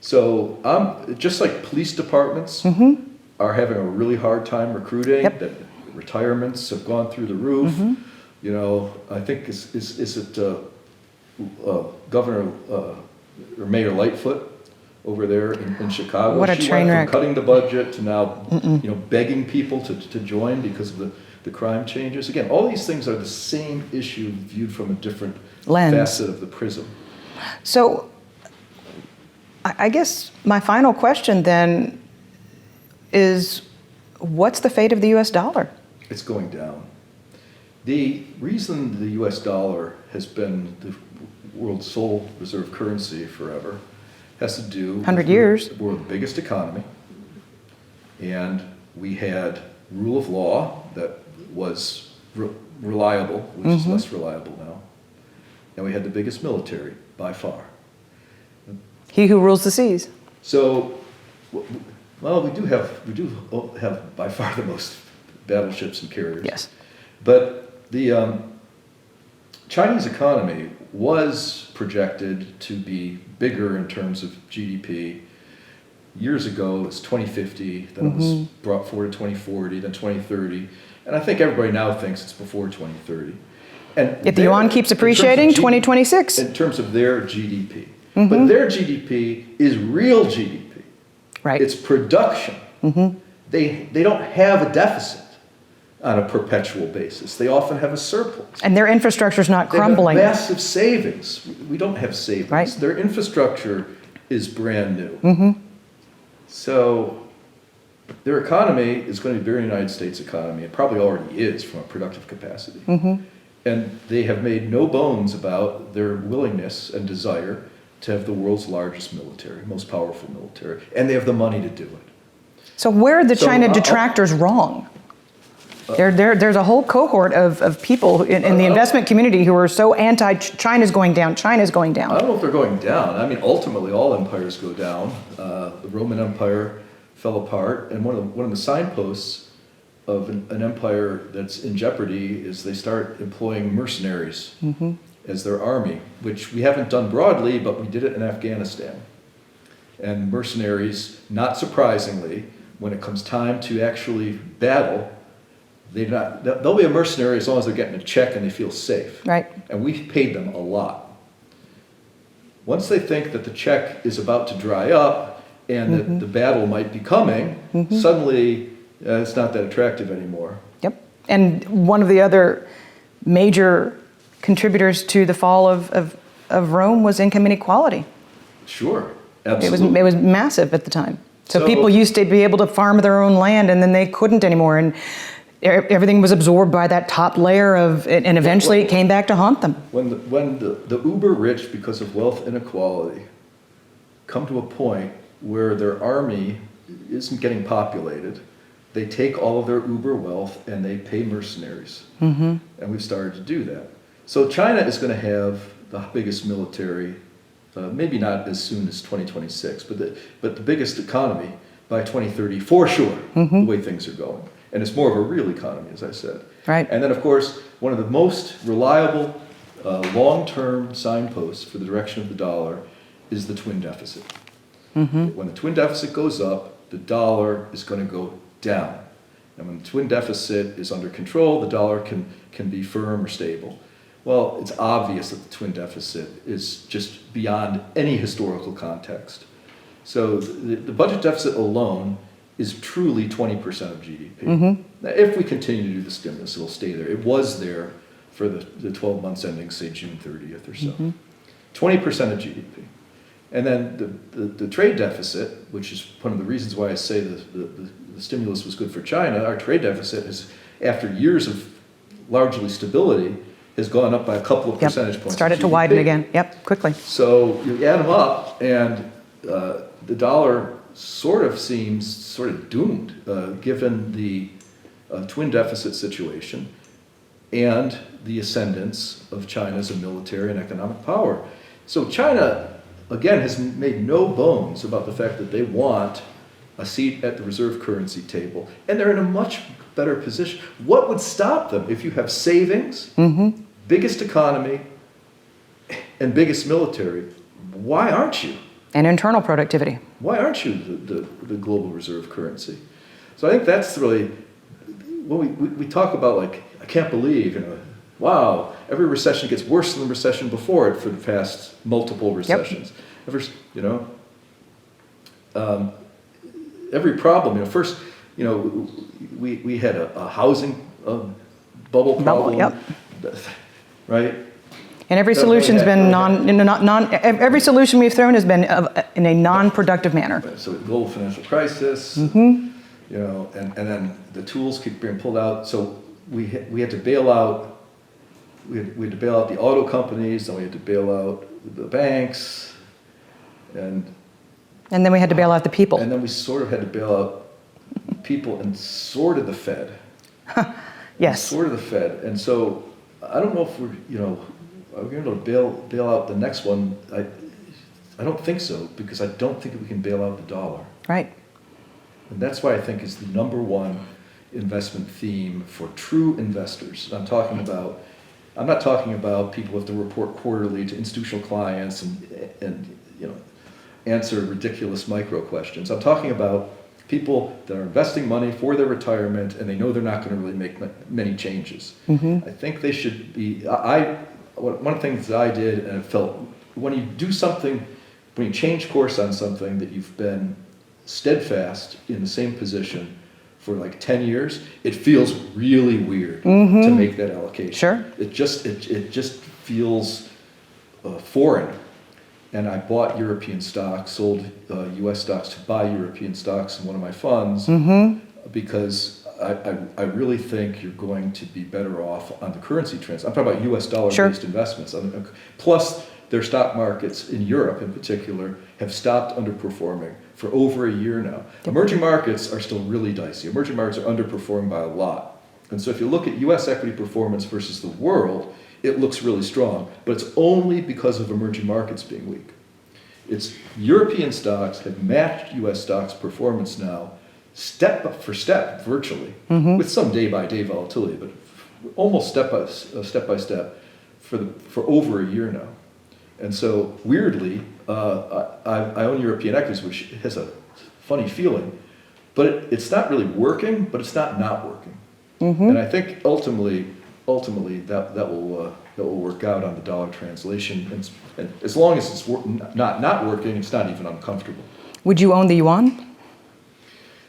So just like police departments are having a really hard time recruiting, that retirements have gone through the roof. I think is it Governor or Mayor Lightfoot over there in Chicago? What a train wreck. From cutting the budget to now begging people to join because of the crime changes. Again, all these things are the same issue viewed from a different lens, facet of the prism. So I guess my final question then is, what's the fate of the U.S. dollar? It's going down. The reason the U.S. dollar has been the world's sole reserve currency forever has to do 100 years. We're the biggest economy, and we had rule of law that was reliable, which is less reliable now, and we had the biggest military by far. He who rules the seas. So, well, we do have by far the most battleships and carriers. Yes. But the Chinese economy was projected to be bigger in terms of GDP. Years ago, it was 2050, then it was brought forward to 2040, then 2030. And I think everybody now thinks it's before 2030. And if the yuan keeps appreciating, 2026. In terms of their GDP. But their GDP is real GDP. Right. It's production. They don't have a deficit on a perpetual basis. They often have a surplus. And their infrastructure is not crumbling. They have massive savings. We don't have savings. Right. Their infrastructure is brand new. So their economy is going to be very United States economy. It probably already is from a productive capacity. And they have made no bones about their willingness and desire to have the world's largest military, most powerful military, and they have the money to do it. So where are the China detractors wrong? There's a whole cohort of people in the investment community who are so anti-China's going down, China's going down. I don't know if they're going down. I mean, ultimately, all empires go down. The Roman Empire fell apart, and one of the signposts of an empire that's in jeopardy is they start employing mercenaries as their army, which we haven't done broadly, but we did it in Afghanistan. And mercenaries, not surprisingly, when it comes time to actually battle, they'll be a mercenary as long as they're getting a check and they feel safe. Right. And we paid them a lot. Once they think that the check is about to dry up and that the battle might be coming, suddenly it's not that attractive anymore. Yep. And one of the other major contributors to the fall of Rome was income inequality. Sure, absolutely. It was massive at the time. So people used to be able to farm their own land, and then they couldn't anymore. And everything was absorbed by that top layer of, and eventually it came back to haunt them. When the uber rich, because of wealth inequality, come to a point where their army isn't getting populated, they take all of their uber wealth and they pay mercenaries. And we've started to do that. So China is going to have the biggest military, maybe not as soon as 2026, but the biggest economy by 2030 for sure, the way things are going. And it's more of a real economy, as I said. Right. And then, of course, one of the most reliable long-term signposts for the direction of the dollar is the twin deficit. When the twin deficit goes up, the dollar is going to go down. And when the twin deficit is under control, the dollar can be firm or stable. Well, it's obvious that the twin deficit is just beyond any historical context. So the budget deficit alone is truly 20% of GDP. Now, if we continue to do the stimulus, it'll stay there. It was there for the 12 months ending, say, June 30th or so. 20% of GDP. And then the trade deficit, which is one of the reasons why I say the stimulus was good for China, our trade deficit is, after years of largely stability, has gone up by a couple of percentage points. Started to widen again. Yep, quickly. So you add them up, and the dollar sort of seems sort of doomed, given the twin deficit situation and the ascendance of China as a military and economic power. So China, again, has made no bones about the fact that they want a seat at the reserve currency table, and they're in a much better position. What would stop them if you have savings, biggest economy, and biggest military? Why aren't you? And internal productivity. Why aren't you the global reserve currency? So I think that's really, when we talk about, like, I can't believe, wow, every recession gets worse than the recession before it for the past multiple recessions. Every problem, first, we had a housing bubble problem, right? And every solution's been every solution we've thrown has been in a non-productive manner. So global financial crisis, and then the tools keep being pulled out. So we had to bail out. We had to bail out the auto companies, then we had to bail out the banks, and then we had to bail out the people. And then we sort of had to bail out people and sort of the Fed. Yes. Sort of the Fed. And so I don't know if are we going to bail out the next one? I don't think so, because I don't think we can bail out the dollar. Right. And that's why I think it's the number one investment theme for true investors. I'm not talking about people who have to report quarterly to institutional clients and answer ridiculous micro questions. I'm talking about people that are investing money for their retirement, and they know they're not going to really make many changes. I think they should be. One of the things that I did, and it felt, when you do something, when you change course on something that you've been steadfast in the same position for like 10 years, it feels really weird to make that allocation. Sure. It just feels foreign. And I bought European stocks, sold U.S. stocks to buy European stocks in one of my funds, because I really think you're going to be better off on the currency trends. I'm talking about U.S. dollar-based investments. Plus, their stock markets in Europe in particular have stopped underperforming for over a year now. Emerging markets are still really dicey. Emerging markets are underperforming by a lot. And so if you look at U.S. equity performance versus the world, it looks really strong, but it's only because of emerging markets being weak. It's European stocks have matched U.S. stocks' performance now, step for step, virtually, with some day-by-day volatility, but almost step by step for over a year now. And so, weirdly, I own European equities, which has a funny feeling, but it's not really working, but it's not working. And I think ultimately that will work out on the dollar translation. And as long as it's not working, it's not even uncomfortable. Would you own the yuan?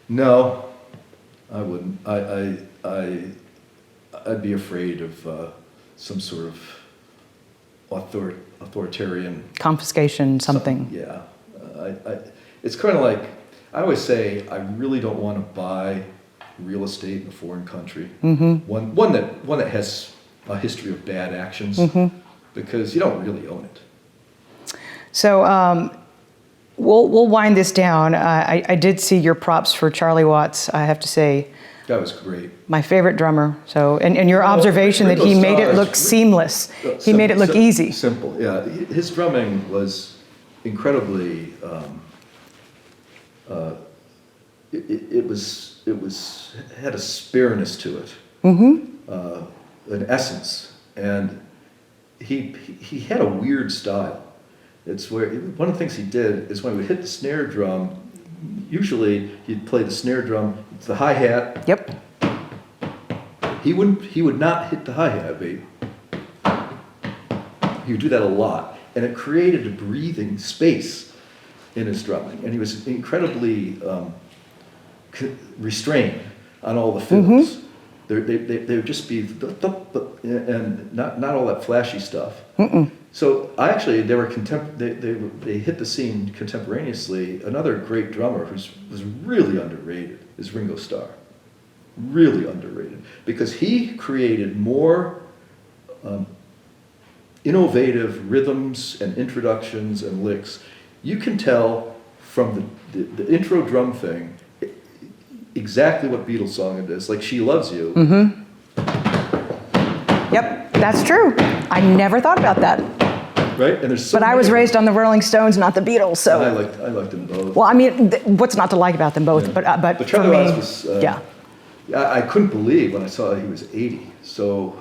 No, I wouldn't. I'd be afraid of some sort of authoritarian confiscation, something. Yeah, it's kind of like, I always say, I really don't want to buy real estate in a foreign country, Mm-hmm. one that has a history of bad actions, because you don't really own it. So we'll wind this down. I did see your props for Charlie Watts. I have to say, That was great. my favorite drummer. So, and your Well, observation that he Ringo made it Starr's- look seamless. He made it look easy. Simple, yeah. His drumming was incredibly. It was had a spareness to it, an essence, and he had a weird style. It's where one of the things he did is when he would hit the snare drum. Usually, he'd play the snare drum, the hi hat. Yep. He would not hit the hi hat, baby. He would do that a lot, and it created a breathing space in his drumming, and he was incredibly restrained on all the fills. They would just be and not all that flashy stuff. So they were they hit the scene contemporaneously. Another great drummer who was really underrated is Ringo Starr. Really underrated because he created more innovative rhythms and introductions and licks. You can tell from the intro drum thing exactly what Beatles song it is, like She Loves You. Yep, that's true. I never thought about that. Right? And there's so But I was many. raised on the Rolling Stones, not the Beatles. So, I liked them both. well, I mean, what's not to like about them both? Yeah. But But for Charlie me, Watts was, yeah. I couldn't believe when I saw that he was 80. So,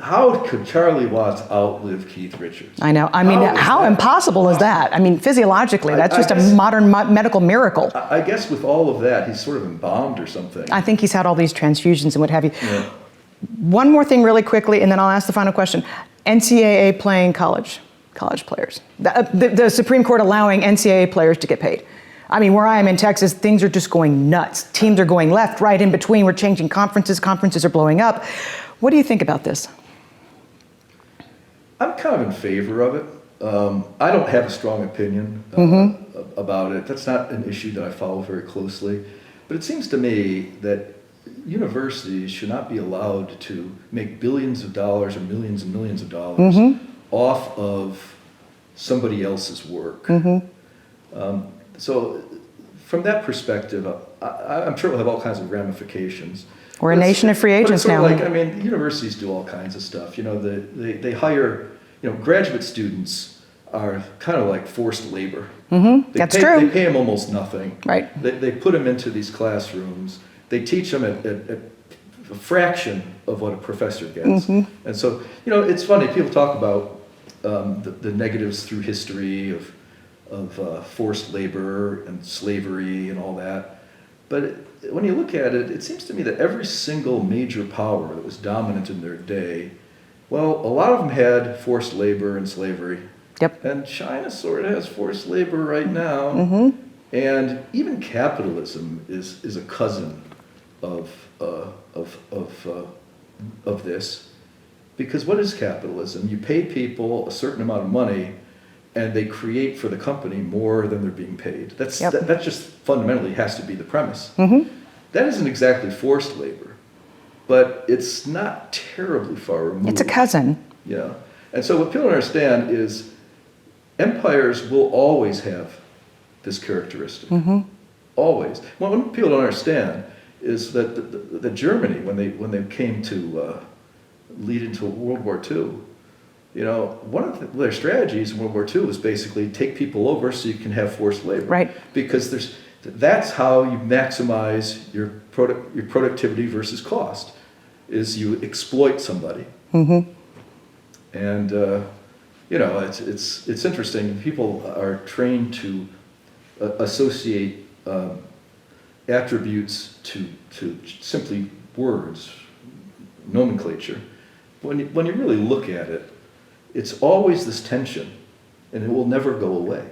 how could Charlie Watts outlive Keith Richards? I know. I mean, is how that impossible is that? I mean, physiologically, that's I just guess- a modern medical miracle. I guess with all of that, he's sort of embalmed or something. I think he's had all these transfusions and what have you. Yeah. One more thing really quickly, and then I'll ask the final question. NCAA playing college players. The Supreme Court allowing NCAA players to get paid. I mean, where I am in Texas, things are just going nuts. Teams are going left, right, in between. We're changing conferences. Conferences are blowing up. What do you think about this? I'm kind of in favor of it. I don't have a strong opinion about it. That's not an issue that I follow very closely. But it seems to me that universities should not be allowed to make billions of dollars or millions and millions of dollars off of somebody else's work. So from that perspective, I'm sure it will have all kinds of ramifications. We're a nation of free But it's agents sort now. of like, universities do all kinds of stuff. They hire, graduate students are kind of like forced labor. That's true. They pay them almost nothing. Right. They put them into these classrooms. They teach them at a fraction of what a professor gets. And so, it's funny. People talk about the negatives through history of forced labor and slavery and all that. But when you look at it, it seems to me that every single major power that was dominant in their day, well, a lot of them had forced labor and slavery. Yep. And China sort of has forced labor right now. And even capitalism is a cousin of this. Because what is capitalism? You pay people a certain amount of money, and they create for the company more than they're being paid. That just fundamentally has to be the premise. That isn't exactly forced labor, but it's not terribly far removed. It's a cousin. Yeah. And so what people don't understand is empires will always have this characteristic. Always. What people don't understand is that the Germany, when they came to lead into World War II, one of their strategies in World War II was basically take people over so you can have forced labor. Right. Because that's how you maximize your productivity versus cost, is you exploit somebody. And it's interesting. People are trained to associate attributes to simply words, nomenclature. When you really look at it, it's always this tension, and it will never go away,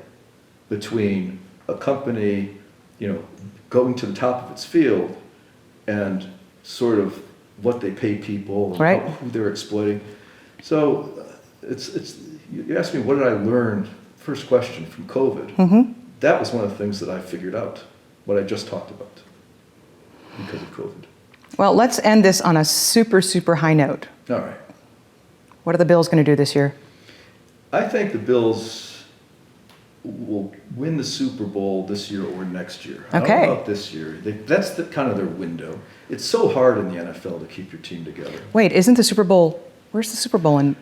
between a company, going to the top of its field and sort of what they pay people, Right. who they're exploiting. So you asked me, what did I learn? First question from COVID. That was one of the things that I figured out, what I just talked about. because of COVID. Well, let's end this on a super, super high note. All right. What are the Bills going to do this year? I think the Bills will win the Super Bowl this year or next year. I don't know about this year. That's kind of their window. It's so hard in the NFL to keep your team together. Wait, isn't the Super Bowl? Where's the Super Bowl in?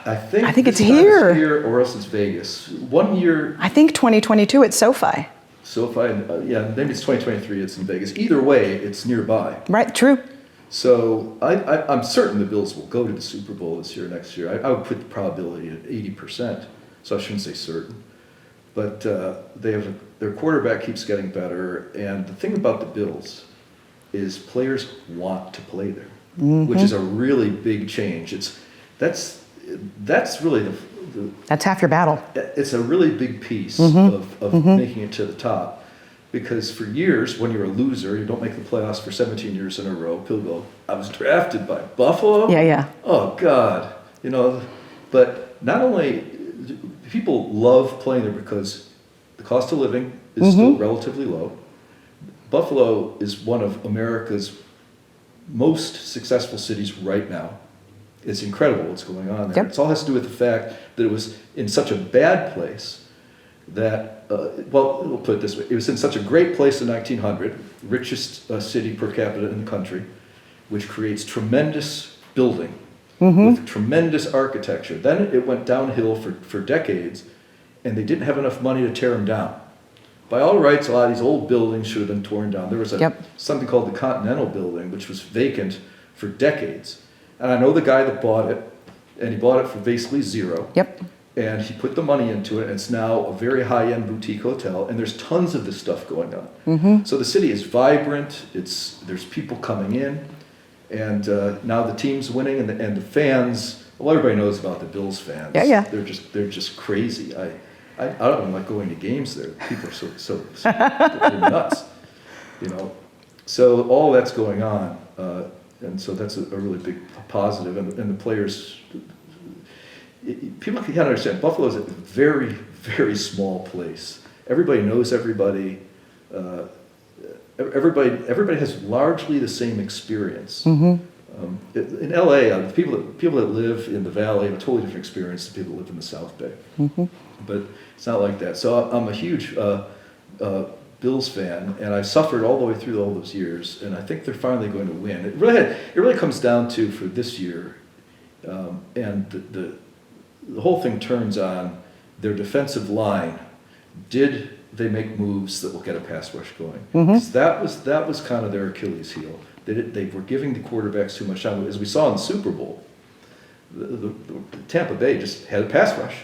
I think it's here. It's here, or else it's Vegas. 1 year. I think 2022 at SoFi. SoFi, maybe it's 2023. It's in Vegas. Either way, it's nearby. Right. True. So I'm certain the Bills will go to the Super Bowl this year, next year. I would put the probability at 80%. So I shouldn't say certain, but their quarterback keeps getting better, and the thing about the Bills is players want to play there, which is a really big change. That's really that's half your battle. It's a really big piece of making it to the top. Because for years, when you're a loser, you don't make the playoffs for 17 years in a row. People go, I was drafted by Buffalo. Yeah. Oh God, But not only people love playing there because the cost of living is still relatively low. Buffalo is one of America's most successful cities right now. It's incredible what's going on there. Yep. It all has to do with the fact that it was in such a bad place that, we'll put it this way, it was in such a great place in 1900, richest city per capita in the country, which creates tremendous building with tremendous architecture. Then it went downhill for decades, and they didn't have enough money to tear them down. By all rights, a lot of these old buildings should have been torn down. There was something called the Continental Building, which was vacant for decades. And I know the guy that bought it, and he bought it for basically zero. Yep. And he put the money into it, and it's now a very high-end boutique hotel, and there's tons of this stuff going on. So the city is vibrant, there's people coming in, and now the team's winning, and the fans, well, everybody knows about the Bills fans. Yeah. They're just crazy. I don't even like going to games there. People are so they're nuts, So all that's going on, and so that's a really big positive, and the players. People can't understand. Buffalo is a very, very small place. Everybody knows everybody. Everybody has largely the same experience. In LA, people that live in the Valley have a totally different experience than people that live in the South Bay. But it's not like that. So I'm a huge Bills fan, and I suffered all the way through all those years, and I think they're finally going to win. It really comes down to, for this year, and the whole thing turns on their defensive line. Did they make moves that will get a pass rush going? 'Cause that was kind of their Achilles heel. They were giving the quarterbacks too much time. As we saw in the Super Bowl, the Tampa Bay just had a pass rush,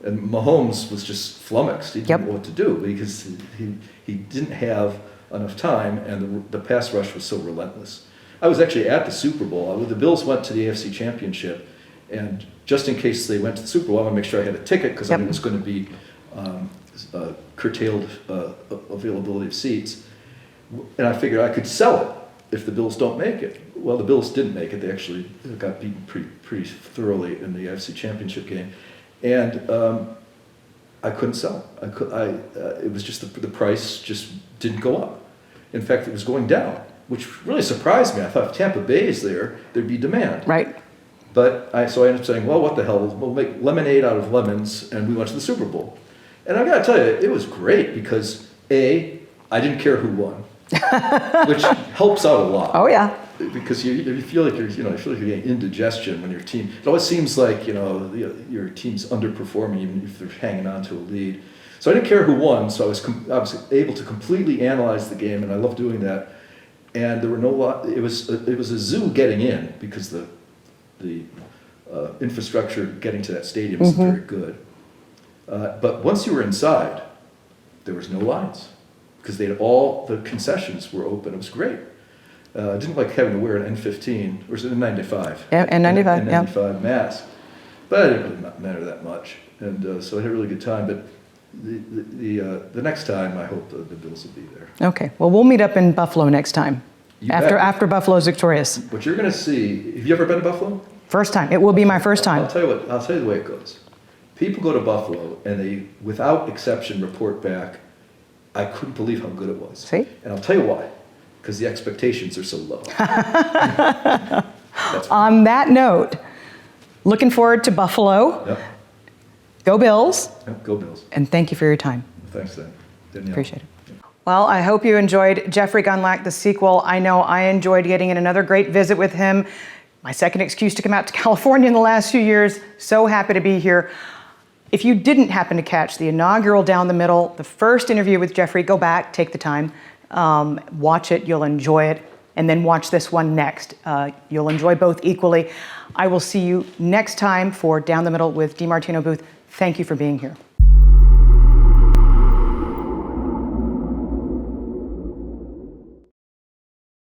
and Mahomes was just flummoxed. He didn't know what to do because he didn't have enough time, and the pass rush was so relentless. I was actually at the Super Bowl. The Bills went to the AFC Championship, and just in case they went to the Super Bowl, I want to make sure I had a ticket because I knew it was going to be curtailed availability of seats. And I figured I could sell it if the Bills don't make it. Well, the Bills didn't make it. They actually got beaten pretty thoroughly in the AFC Championship game. And I couldn't sell. It was just the price just didn't go up. In fact, it was going down, which really surprised me. I thought if Tampa Bay is there, there'd be demand. Right. But so I ended up saying, well, what the hell? We'll make lemonade out of lemons, and we went to the Super Bowl. And I got to tell you, it was great because I didn't care who won, which helps out a lot. Oh yeah. Because you feel like you're getting indigestion when your team. It always seems like your team's underperforming even if they're hanging on to a lead. So I didn't care who won. So I was able to completely analyze the game, and I love doing that. And there were it was a zoo getting in because the infrastructure getting to that stadium isn't very good. But once you were inside, there was no lines because all the concessions were open. It was great. I didn't like having to wear an N15, or was it an N95? Yeah, N95, N95 mask. But it didn't really matter that much. And so I had a really good time. But the next time, I hope the Bills will be there. Okay. Well, we'll meet up in Buffalo next time. After Buffalo's victorious. What you're going to see, have you ever been to Buffalo? First time. It will be my first time. I'll tell you the way it goes. People go to Buffalo, and they, without exception, report back, I couldn't believe how good it was. See? And I'll tell you why. because the expectations are so low. On that note, looking forward to Buffalo. Yep. Go Bills. Yep. Go Bills. And thank you for your time. Thanks, Dan. Danielle. Appreciate it. Well, I hope you enjoyed Jeffrey Gundlach, the sequel. I know I enjoyed getting in another great visit with him. My second excuse to come out to California in the last few years. So happy to be here. If you didn't happen to catch the inaugural Down the Middle, the first interview with Jeffrey, go back, take the time, watch it, you'll enjoy it, and then watch this one next. You'll enjoy both equally. I will see you next time for Down the Middle with DiMartino Booth. Thank you for being here.